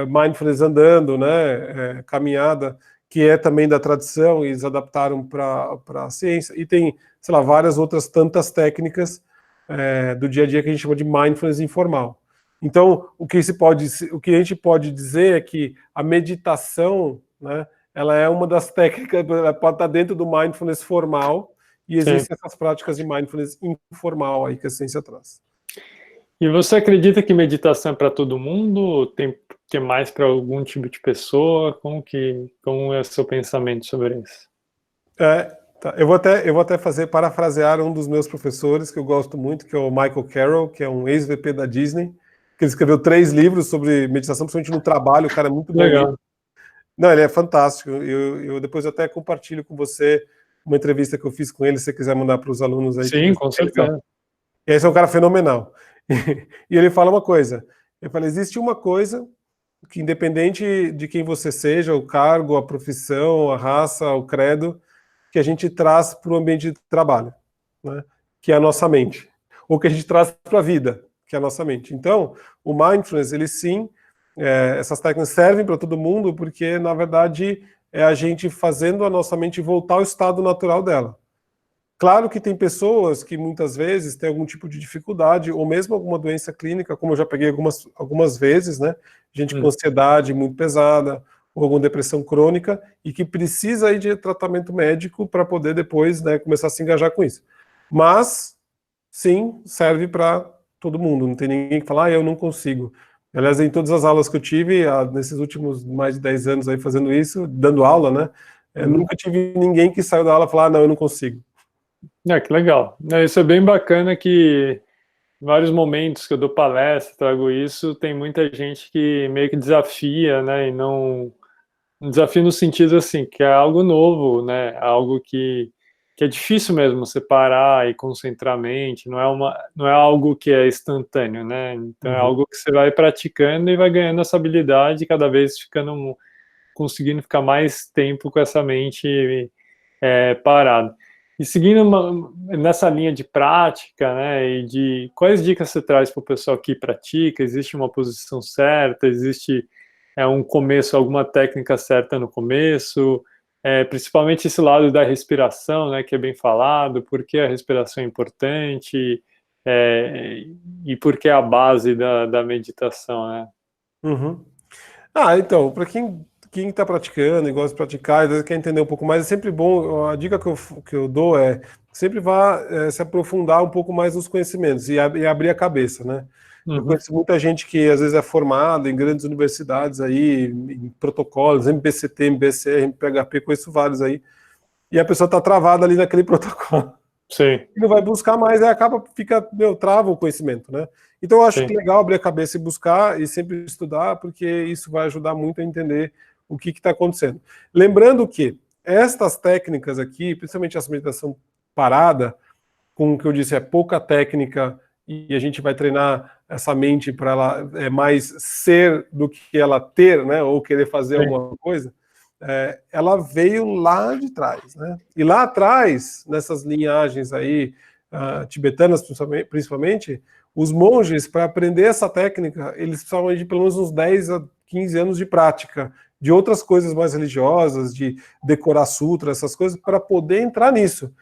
B: mindfulness andando, né, caminhada, que é também da tradição, e eles adaptaram para a ciência. E tem, sei lá, várias outras tantas técnicas do dia a dia que a gente chama de mindfulness informal. Então, o que a gente pode dizer é que a meditação, né, ela é uma das técnicas, ela pode estar dentro do mindfulness formal, e existem essas práticas de mindfulness informal aí que a ciência traz.
A: E você acredita que meditação é para todo mundo? Ou tem que é mais para algum tipo de pessoa? Como é o seu pensamento sobre isso?
B: Tá. Eu vou até parafrasear um dos meus professores que eu gosto muito, que é o Michael Carroll, que é um ex-VP da Disney, que ele escreveu 3 livros sobre meditação, principalmente no trabalho. O cara é muito bom.
A: Legal.
B: Não, ele é fantástico. Eu depois até compartilho com você uma entrevista que eu fiz com ele, se você quiser mandar para os alunos aí.
A: Sim, com certeza.
B: E esse é um cara fenomenal. E ele fala uma coisa. Ele fala, existe uma coisa que, independente de quem você seja, o cargo, a profissão, a raça, o credo, que a gente traz para o ambiente de trabalho, né? Que é a nossa mente. Ou que a gente traz para a vida, que é a nossa mente. Então, o mindfulness, ele sim, essas técnicas servem para todo mundo, porque, na verdade, é a gente fazendo a nossa mente voltar ao estado natural dela. Claro que tem pessoas que muitas vezes têm algum tipo de dificuldade, ou mesmo alguma doença clínica, como eu já peguei algumas vezes, né? Gente com ansiedade muito pesada, ou alguma depressão crônica, e que precisa aí de tratamento médico para poder depois, né, começar a se engajar com isso. Mas, sim, serve para todo mundo, não tem ninguém que fala, eu não consigo. Aliás, em todas as aulas que eu tive, nesses últimos mais de 10 anos aí fazendo isso, dando aula, né, nunca tive ninguém que saiu da aula e falou, não, eu não consigo.
A: Que legal. Isso é bem bacana, que em vários momentos que eu dou palestra, trago isso, tem muita gente que meio que desafia, né, e não... Um desafio no sentido, assim, que é algo novo, né, algo que é difícil mesmo você parar e concentrar a mente, não é algo que é instantâneo, né, então é algo que você vai praticando e vai ganhando essa habilidade, cada vez conseguindo ficar mais tempo com essa mente parada. E seguindo nessa linha de prática, né, e de quais dicas você traz para o pessoal que pratica? Existe uma posição certa? Existe um começo, alguma técnica certa no começo? Principalmente esse lado da respiração, né, que é bem falado, por que a respiração é importante, e por que a base da meditação, né?
B: Então, para quem está praticando e gosta de praticar, às vezes quer entender um pouco mais, é sempre bom, a dica que eu dou é sempre vá se aprofundar um pouco mais nos conhecimentos e abrir a cabeça, né? Eu conheço muita gente que às vezes é formada em grandes universidades aí, em protocolos, MBCT, MBCR, MPHP, conheço vários aí, e a pessoa está travada ali naquele protocolo.
A: Sim.
B: E não vai buscar mais, aí trava o conhecimento, né? Então eu acho que é legal abrir a cabeça e buscar e sempre estudar, porque isso vai ajudar muito a entender o que está acontecendo. Lembrando que estas técnicas aqui, principalmente essa meditação parada, com o que eu disse, é pouca técnica e a gente vai treinar essa mente para ela mais ser do que ela ter, né, ou querer fazer alguma coisa, ela veio lá de trás, né? E lá atrás, nessas linhagens aí tibetanas, principalmente, os monges, para aprender essa técnica, eles precisavam de pelo menos uns 10 a 15 anos de prática, de outras coisas mais religiosas, de decorar sutra, essas coisas, para poder entrar nisso.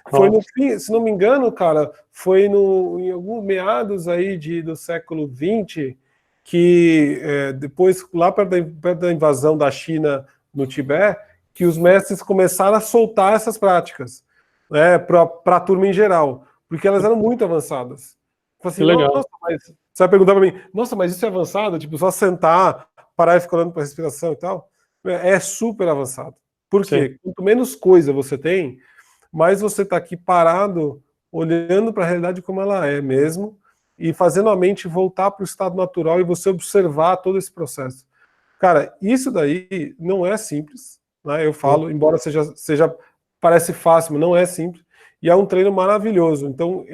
B: Foi no fim, se não me engano, cara, foi em alguns meados aí do século XX, que depois, lá perto da invasão da China no Tibete, que os mestres começaram a soltar essas práticas, né, para a turma em geral, porque elas eram muito avançadas. Assim,
A: legal.
B: nossa, mas você vai perguntar para mim, nossa, mas isso é avançado? Tipo, só sentar, parar e ficar olhando para a respiração e tal? É super avançado. Por quê? Quanto menos coisa você tem, mais você está aqui parado, olhando para a realidade como ela é mesmo, e fazendo a mente voltar para o estado natural e você observar todo esse processo. Cara, isso daí não é simples, né? Eu falo, embora seja parece fácil, mas não é simples, e é um treino maravilhoso. Então,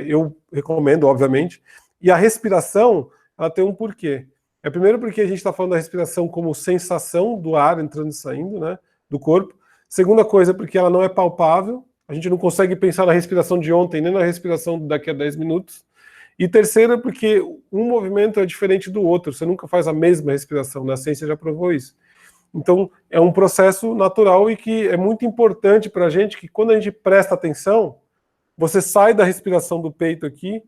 B: eu recomendo, obviamente. E a respiração, ela tem um porquê. Primeiro porque a gente está falando da respiração como sensação do ar entrando e saindo, né, do corpo. Segunda coisa, porque ela não é palpável. A gente não consegue pensar na respiração de ontem, nem na respiração daqui a 10 minutos. E terceira, porque um movimento é diferente do outro. Você nunca faz a mesma respiração. Na ciência já provou isso. Então, é um processo natural e que é muito importante para a gente que quando a gente presta atenção, você sai da respiração do peito aqui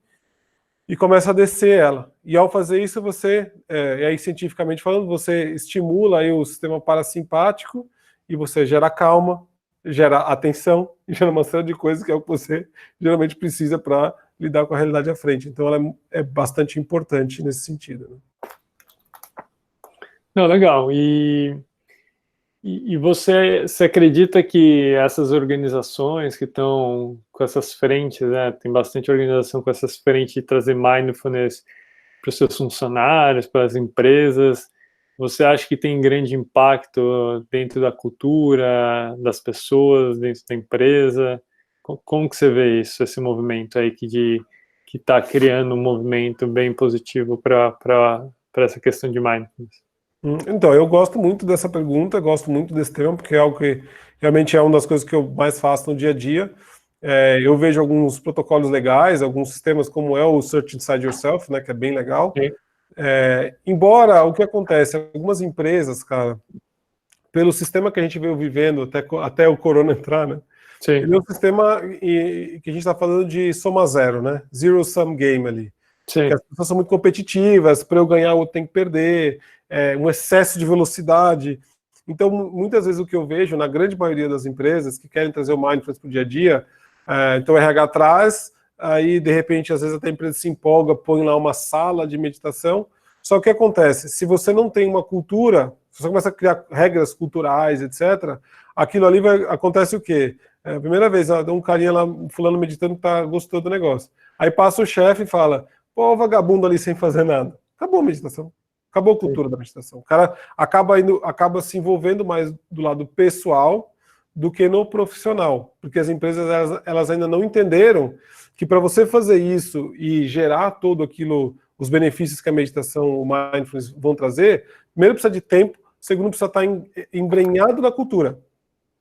B: e começa a descer ela. E ao fazer isso, você, e aí cientificamente falando, você estimula aí o sistema parasimpático e você gera calma, gera atenção e gera uma série de coisas que é o que você geralmente precisa para lidar com a realidade à frente. Então ela é bastante importante nesse sentido. Né?
A: Não, legal. E você acredita que essas organizações que estão com essas frentes, né, tem bastante organização com essas frentes de trazer mindfulness para os seus funcionários, para as empresas, você acha que tem grande impacto dentro da cultura, das pessoas, dentro da empresa? Como que você vê isso, esse movimento aí que está criando um movimento bem positivo para essa questão de mindfulness?
B: Então, eu gosto muito dessa pergunta, gosto muito desse tema, porque é algo que realmente é uma das coisas que eu mais faço no dia a dia. Eu vejo alguns protocolos legais, alguns sistemas como é o Search Inside Yourself, né, que é bem legal. Embora o que acontece, algumas empresas, cara, pelo sistema que a gente veio vivendo até o corona entrar, né? Sim. Ele é um sistema que a gente está falando de soma zero, né? Zero sum game ali. Sim. As pessoas são muito competitivas, para eu ganhar eu tenho que perder, um excesso de velocidade. Então, muitas vezes o que eu vejo na grande maioria das empresas que querem trazer o mindfulness para o dia a dia, então o RH traz, aí de repente às vezes até a empresa se empolga, põe lá uma sala de meditação, só que o que acontece? Se você não tem uma cultura, se você começa a criar regras culturais, etc., aquilo ali acontece o quê? A primeira vez, um carinha lá, fulano meditando, tá gostou do negócio. Aí passa o chefe e fala, pô, vagabundo ali sem fazer nada. Acabou a meditação. Acabou a cultura da meditação. O cara acaba se envolvendo mais do lado pessoal do que no profissional. Porque as empresas, elas ainda não entenderam que para você fazer isso e gerar todo aquilo, os benefícios que a meditação, o mindfulness vão trazer, primeiro precisa de tempo, segundo precisa estar embrenhado na cultura,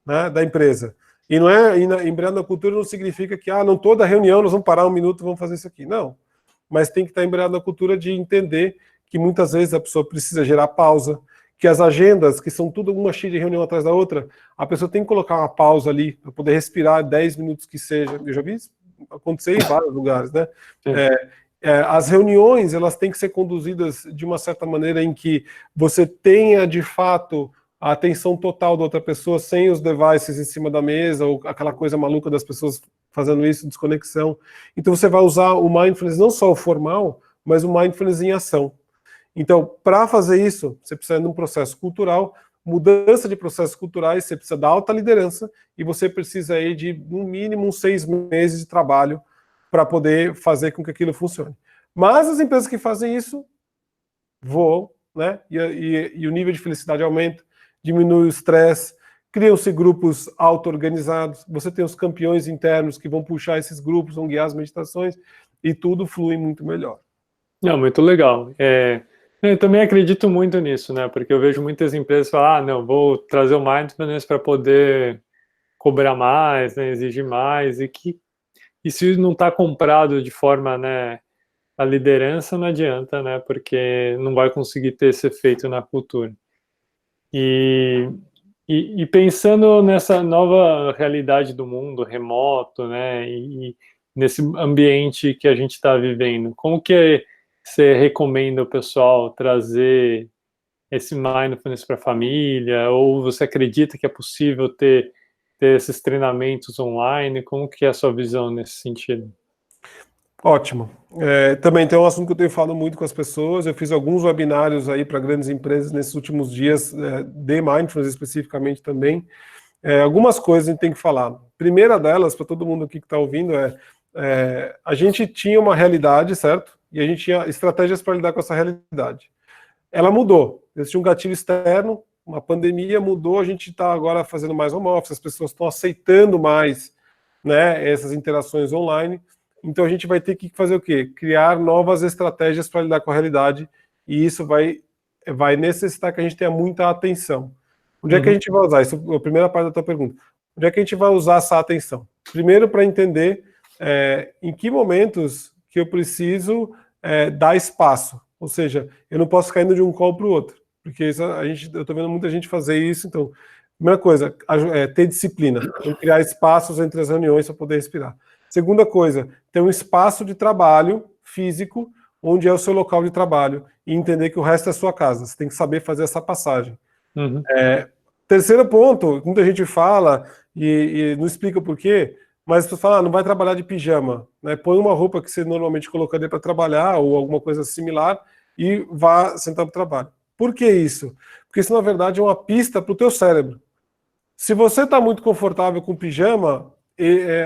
B: né, da empresa. E não é embrenhado na cultura não significa que não toda reunião nós vamos parar um minuto e vamos fazer isso aqui. Não. Mas tem que estar embrenhado na cultura de entender que muitas vezes a pessoa precisa gerar pausa, que as agendas, que são tudo uma cheia de reunião atrás da outra, a pessoa tem que colocar uma pausa ali para poder respirar 10 minutos que seja. Eu já vi isso acontecer em vários lugares, né? As reuniões, elas têm que ser conduzidas de uma certa maneira em que você tenha, de fato, a atenção total da outra pessoa, sem os devices em cima da mesa, ou aquela coisa maluca das pessoas fazendo isso, desconexão. Então você vai usar o mindfulness, não só o formal, mas o mindfulness em ação. Então, para fazer isso, você precisa de um processo cultural, mudança de processos culturais, você precisa da alta liderança e você precisa aí de, no mínimo, 6 meses de trabalho para poder fazer com que aquilo funcione. Mas as empresas que fazem isso voam, né? E o nível de felicidade aumenta, diminui o estresse, criam-se grupos auto-organizados, você tem os campeões internos que vão puxar esses grupos, vão guiar as meditações, e tudo flui muito melhor.
A: Não, muito legal. Eu também acredito muito nisso, né? Porque eu vejo muitas empresas falar, não, vou trazer o mindfulness para poder cobrar mais, né, exigir mais, e se não está comprado de forma, né, a liderança não adianta, né? Porque não vai conseguir ter esse efeito na cultura. E, e pensando nessa nova realidade do mundo remoto, né? E nesse ambiente que a gente está vivendo, como que você recomenda o pessoal trazer esse mindfulness para a família? Ou você acredita que é possível ter esses treinamentos online? Como que é a sua visão nesse sentido?
B: Ótimo. Também tem um assunto que eu tenho falado muito com as pessoas. Eu fiz alguns webinários aí para grandes empresas nesses últimos dias, de mindfulness especificamente também. Algumas coisas a gente tem que falar. Primeira delas, para todo mundo aqui que está ouvindo, a gente tinha uma realidade, certo? E a gente tinha estratégias para lidar com essa realidade. Ela mudou. Existia um gatilho externo, uma pandemia mudou, a gente está agora fazendo mais home office, as pessoas estão aceitando mais, né, essas interações online. Então a gente vai ter que fazer o quê? Criar novas estratégias para lidar com a realidade, e isso vai necessitar que a gente tenha muita atenção. Onde é que a gente vai usar? Isso é a primeira parte da tua pergunta. Onde é que a gente vai usar essa atenção? Primeiro, para entender em que momentos que eu preciso dar espaço. Ou seja, eu não posso ficar indo de um call para o outro, porque isso, eu estou vendo muita gente fazer isso. Então, primeira coisa, ter disciplina, criar espaços entre as reuniões para poder respirar. Segunda coisa, ter um espaço de trabalho físico, onde é o seu local de trabalho, e entender que o resto é a sua casa. Você tem que saber fazer essa passagem. Terceiro ponto, muita gente fala e não explica por quê, mas você fala, não vai trabalhar de pijama, né? Põe uma roupa que você normalmente colocaria para trabalhar ou alguma coisa similar e vá sentar para o trabalho. Por que isso? Porque isso, na verdade, é uma pista para o teu cérebro. Se você está muito confortável com pijama,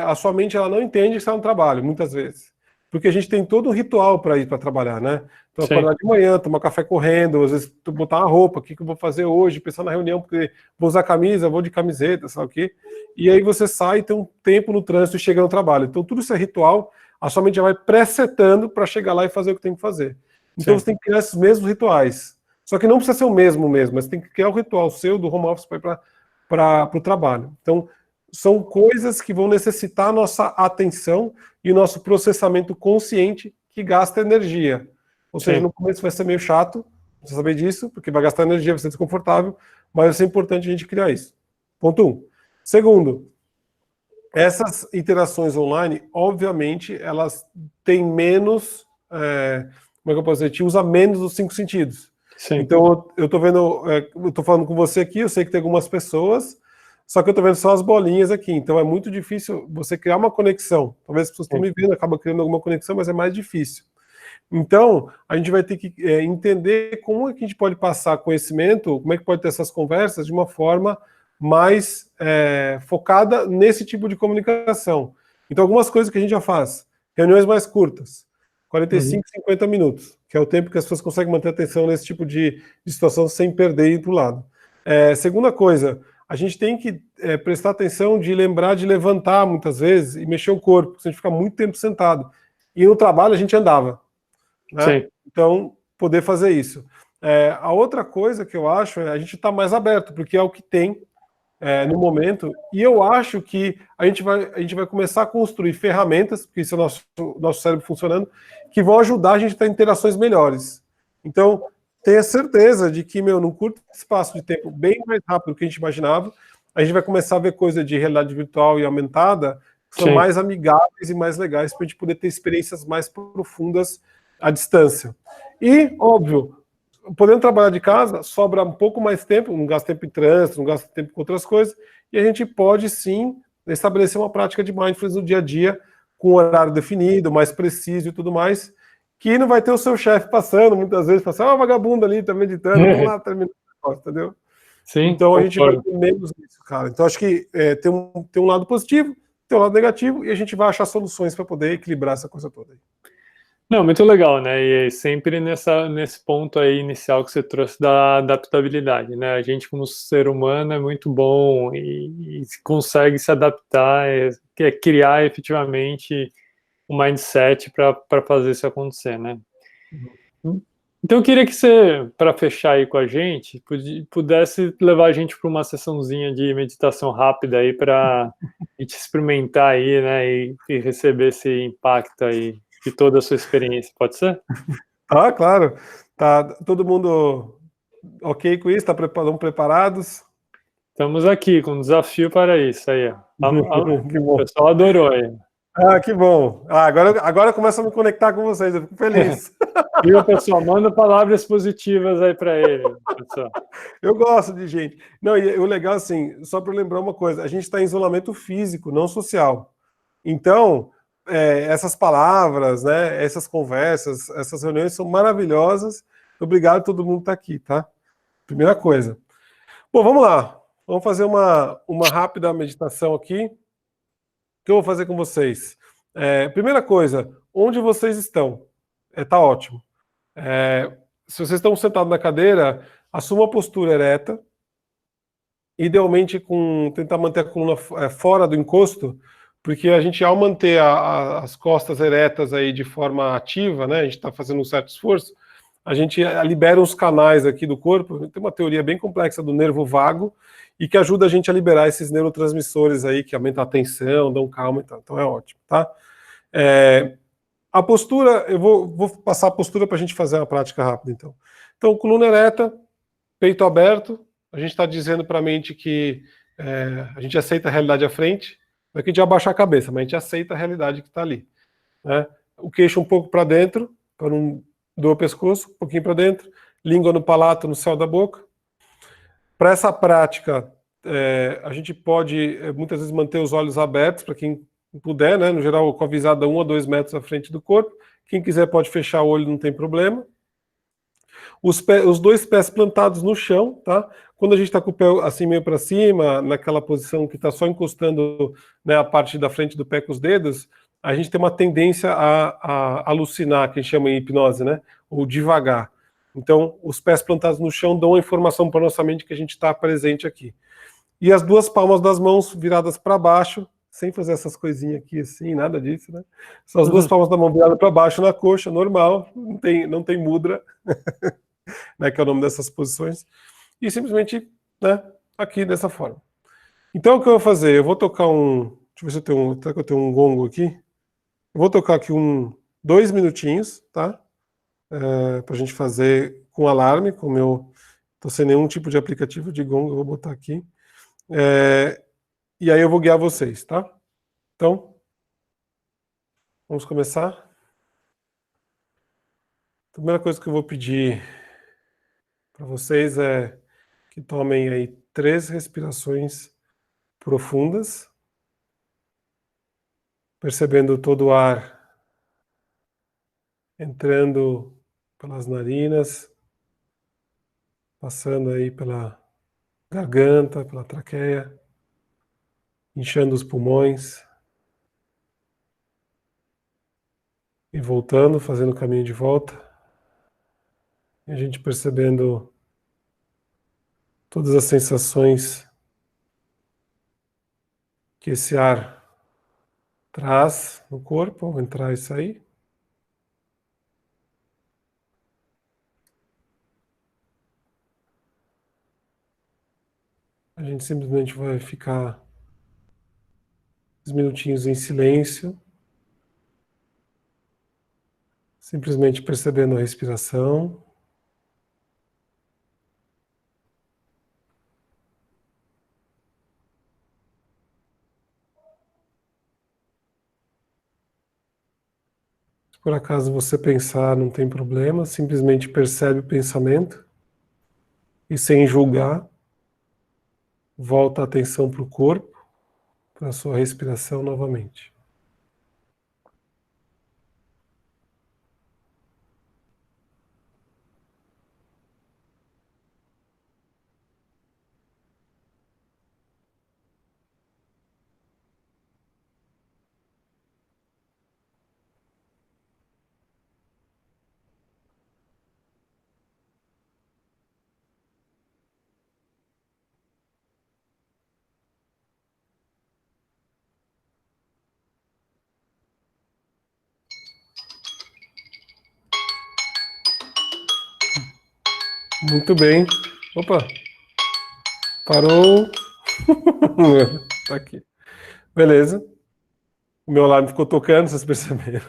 B: a sua mente ela não entende que está no trabalho, muitas vezes. Porque a gente tem todo um ritual para ir para trabalhar, né? Então, acordar de manhã, tomar café correndo, às vezes botar uma roupa, o que eu vou fazer hoje, pensar na reunião, porque vou usar camisa, vou de camiseta, sabe o quê? E aí você sai, tem um tempo no trânsito e chega no trabalho. Então, tudo isso é ritual, a sua mente já vai presetando para chegar lá e fazer o que tem que fazer. Então, você tem que criar esses mesmos rituais. Só que não precisa ser o mesmo, mas tem que criar o ritual seu do home office para ir para o trabalho. Então, são coisas que vão necessitar nossa atenção e o nosso processamento consciente, que gasta energia. Ou seja, no começo vai ser meio chato, você saber disso, porque vai gastar energia, vai ser desconfortável, mas vai ser importante a gente criar isso. Ponto 1. Segundo, essas interações online, obviamente, elas têm menos, como é que eu posso dizer, te usa menos os 5 sentidos. Sim. Então, eu estou vendo, eu estou falando com você aqui, eu sei que tem algumas pessoas, só que eu estou vendo só as bolinhas aqui, então é muito difícil você criar uma conexão. Talvez as pessoas estão me vendo, acaba criando alguma conexão, mas é mais difícil. Então, a gente vai ter que entender como é que a gente pode passar conhecimento, como é que pode ter essas conversas de uma forma mais focada nesse tipo de comunicação. Então, algumas coisas que a gente já faz. Reuniões mais curtas, 45, 50 minutos, que é o tempo que as pessoas conseguem manter atenção nesse tipo de situação sem perder e ir para o lado. Segunda coisa, a gente tem que prestar atenção de lembrar de levantar muitas vezes e mexer o corpo, se a gente ficar muito tempo sentado. E no trabalho a gente andava. Né? Então, poder fazer isso. A outra coisa que eu acho é a gente estar mais aberto, porque é o que tem no momento, e eu acho que a gente vai começar a construir ferramentas, porque isso é o nosso cérebro funcionando, que vão ajudar a gente a ter interações melhores. Então, tenha certeza de que, num curto espaço de tempo, bem mais rápido do que a gente imaginava, a gente vai começar a ver coisa de realidade virtual e aumentada que são mais amigáveis e mais legais para a gente poder ter experiências mais profundas à distância. E, óbvio, podendo trabalhar de casa, sobra um pouco mais tempo, não gasta tempo em trânsito, não gasta tempo com outras coisas, e a gente pode sim estabelecer uma prática de mindfulness no dia a dia, com um horário definido, mais preciso e tudo mais, que não vai ter o seu chefe passando, muitas vezes, passando, vagabundo ali, tá meditando, vamos lá terminar o negócio, entendeu? Sim, então a gente vai ter menos isso, cara. Então acho que tem um lado positivo, tem um lado negativo, e a gente vai achar soluções para poder equilibrar essa coisa toda aí.
A: Não, muito legal, né? E sempre nesse ponto aí inicial que você trouxe da adaptabilidade, né? A gente, como ser humano, é muito bom e consegue se adaptar, criar efetivamente o mindset para fazer isso acontecer, né? Então eu queria que você, para fechar aí com a gente, pudesse levar a gente para uma sessãozinha de meditação rápida aí para a gente experimentar aí, né, e receber esse impacto aí de toda a sua experiência, pode ser?
B: Ah, claro. Tá todo mundo ok com isso? Estão preparados?
A: Estamos aqui com um desafio para isso aí, ó.
B: Que
A: O
B: bom.
A: pessoal adorou aí.
B: Ah, que bom. Ah, agora eu começo a me conectar com vocês, eu fico feliz.
A: Viu, pessoal? Manda palavras positivas aí para ele, pessoal.
B: Eu gosto de gente. Não, e o legal, assim, só para lembrar uma coisa, a gente está em isolamento físico, não social. Então, essas palavras, né, essas conversas, essas reuniões são maravilhosas. Obrigado a todo mundo que está aqui, tá? Primeira coisa. Bom, vamos lá. Vamos fazer uma rápida meditação aqui. O que eu vou fazer com vocês? Primeira coisa, onde vocês estão? Tá ótimo. Se vocês estão sentados na cadeira, assuma a postura ereta, idealmente tentar manter a coluna fora do encosto, porque a gente, ao manter as costas eretas aí de forma ativa, né, a gente está fazendo um certo esforço, a gente libera uns canais aqui do corpo, tem uma teoria bem complexa do nervo vago, e que ajuda a gente a liberar esses neurotransmissores aí, que aumentam a tensão, dão calma e tal. Então é ótimo, tá? A postura, eu vou passar a postura para a gente fazer uma prática rápida, então. Então, coluna ereta, peito aberto, a gente está dizendo para a mente que a gente aceita a realidade à frente, não é que a gente abaixa a cabeça, mas a gente aceita a realidade que está ali. Né? O queixo um pouco para dentro, para não doer o pescoço, um pouquinho para dentro, língua no palato, no céu da boca. Para essa prática, a gente pode muitas vezes manter os olhos abertos, para quem puder, né? No geral, com a visada 1 a 2 metros à frente do corpo. Quem quiser pode fechar o olho, não tem problema. Os dois pés plantados no chão, tá? Quando a gente está com o pé assim meio para cima, naquela posição que está só encostando, né, a parte da frente do pé com os dedos, a gente tem uma tendência a alucinar, que a gente chama em hipnose, né? Ou devagar. Então, os pés plantados no chão dão a informação para nossa mente que a gente está presente aqui. E as duas palmas das mãos viradas para baixo, sem fazer essas coisinhas aqui assim, nada disso, né? São as duas palmas da mão viradas para baixo na coxa, normal, não tem mudra, né, que é o nome dessas posições, e simplesmente, né, aqui dessa forma. Então o que eu vou fazer? Eu vou tocar deixa eu ver se eu tenho será que eu tenho um gongo aqui? Eu vou tocar aqui 2 minutinhos, tá? Pra gente fazer com alarme, como eu tô sem nenhum tipo de aplicativo de gongo, eu vou botar aqui. E aí eu vou guiar vocês, tá? Então, vamos começar. A primeira coisa que eu vou pedir para vocês é que tomem aí 3 respirações profundas, percebendo todo o ar entrando pelas narinas, passando aí pela garganta, pela traqueia, inchando os pulmões e voltando, fazendo o caminho de volta. E a gente percebendo todas as sensações que esse ar traz no corpo ao entrar e sair. A gente simplesmente vai ficar uns minutinhos em silêncio, simplesmente percebendo a respiração. Se por acaso você pensar, não tem problema, simplesmente percebe o pensamento e, sem julgar, volta a atenção para o corpo, para a sua respiração novamente. Muito bem. Opa, parou. Tá aqui. Beleza. O meu alarme ficou tocando, vocês perceberam.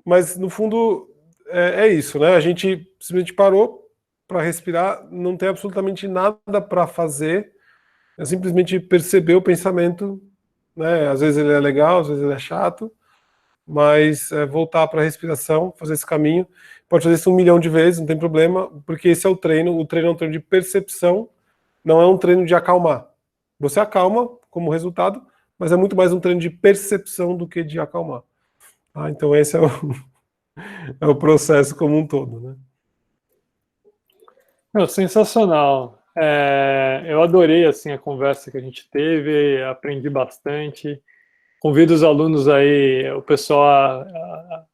B: Mas, no fundo, é isso, né? A gente simplesmente parou para respirar, não tem absolutamente nada para fazer, é simplesmente perceber o pensamento, né? Às vezes ele é legal, às vezes ele é chato, mas voltar para a respiração, fazer esse caminho. Pode fazer isso 1 milhão de vezes, não tem problema, porque esse é o treino. O treino é um treino de percepção, não é um treino de acalmar. Você acalma como resultado, mas é muito mais um treino de percepção do que de acalmar. Então esse é o processo como um todo, né?
A: Sensacional. Eu adorei assim a conversa que a gente teve, aprendi bastante. Convido os alunos aí, o pessoal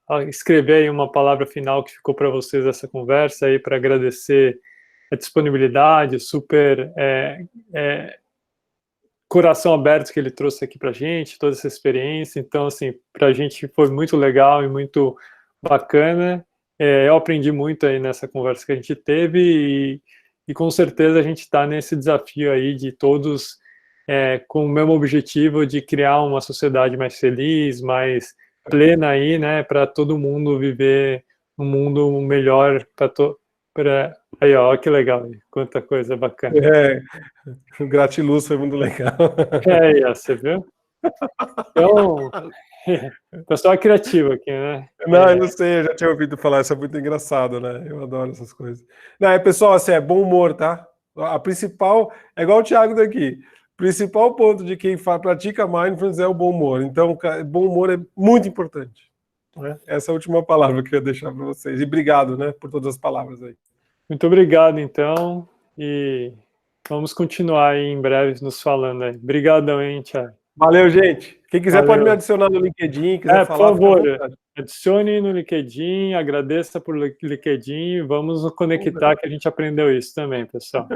A: a escrever aí uma palavra final que ficou para vocês dessa conversa aí, para agradecer a disponibilidade, super coração aberto que ele trouxe aqui para a gente, toda essa experiência. Então, assim, para a gente foi muito legal e muito bacana. Eu aprendi muito aí nessa conversa que a gente teve e com certeza a gente está nesse desafio aí de todos com o mesmo objetivo de criar uma sociedade mais feliz, mais plena aí, né, para todo mundo viver um mundo melhor para aí, ó, que legal, quanta coisa bacana.
B: O Gratiluz foi muito legal.
A: Você viu? Então, o pessoal é criativo aqui, né?
B: Não, eu sei, eu já tinha ouvido falar, isso é muito engraçado, né? Eu adoro essas coisas. Não, pessoal, assim, é bom humor, tá? A principal, é igual o Thiago daqui, o principal ponto de quem pratica mindfulness é o bom humor. Então, bom humor é muito importante. Né? Essa é a última palavra que eu ia deixar para vocês. E obrigado, né, por todas as palavras aí.
A: Muito obrigado, então, e vamos continuar aí em breve nos falando aí. Obrigadão, hein, Thiago.
B: Valeu, gente. Quem quiser pode me
A: Valeu.
B: adicionar no LinkedIn, quiser falar,
A: por favor, adicione no LinkedIn, agradeça por LinkedIn, vamos nos conectar que a gente aprendeu isso também, pessoal.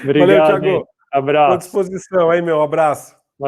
A: Obrigado,
B: Valeu, Thiago.
A: Abraço.
B: Estou à disposição aí, meu. Abraço.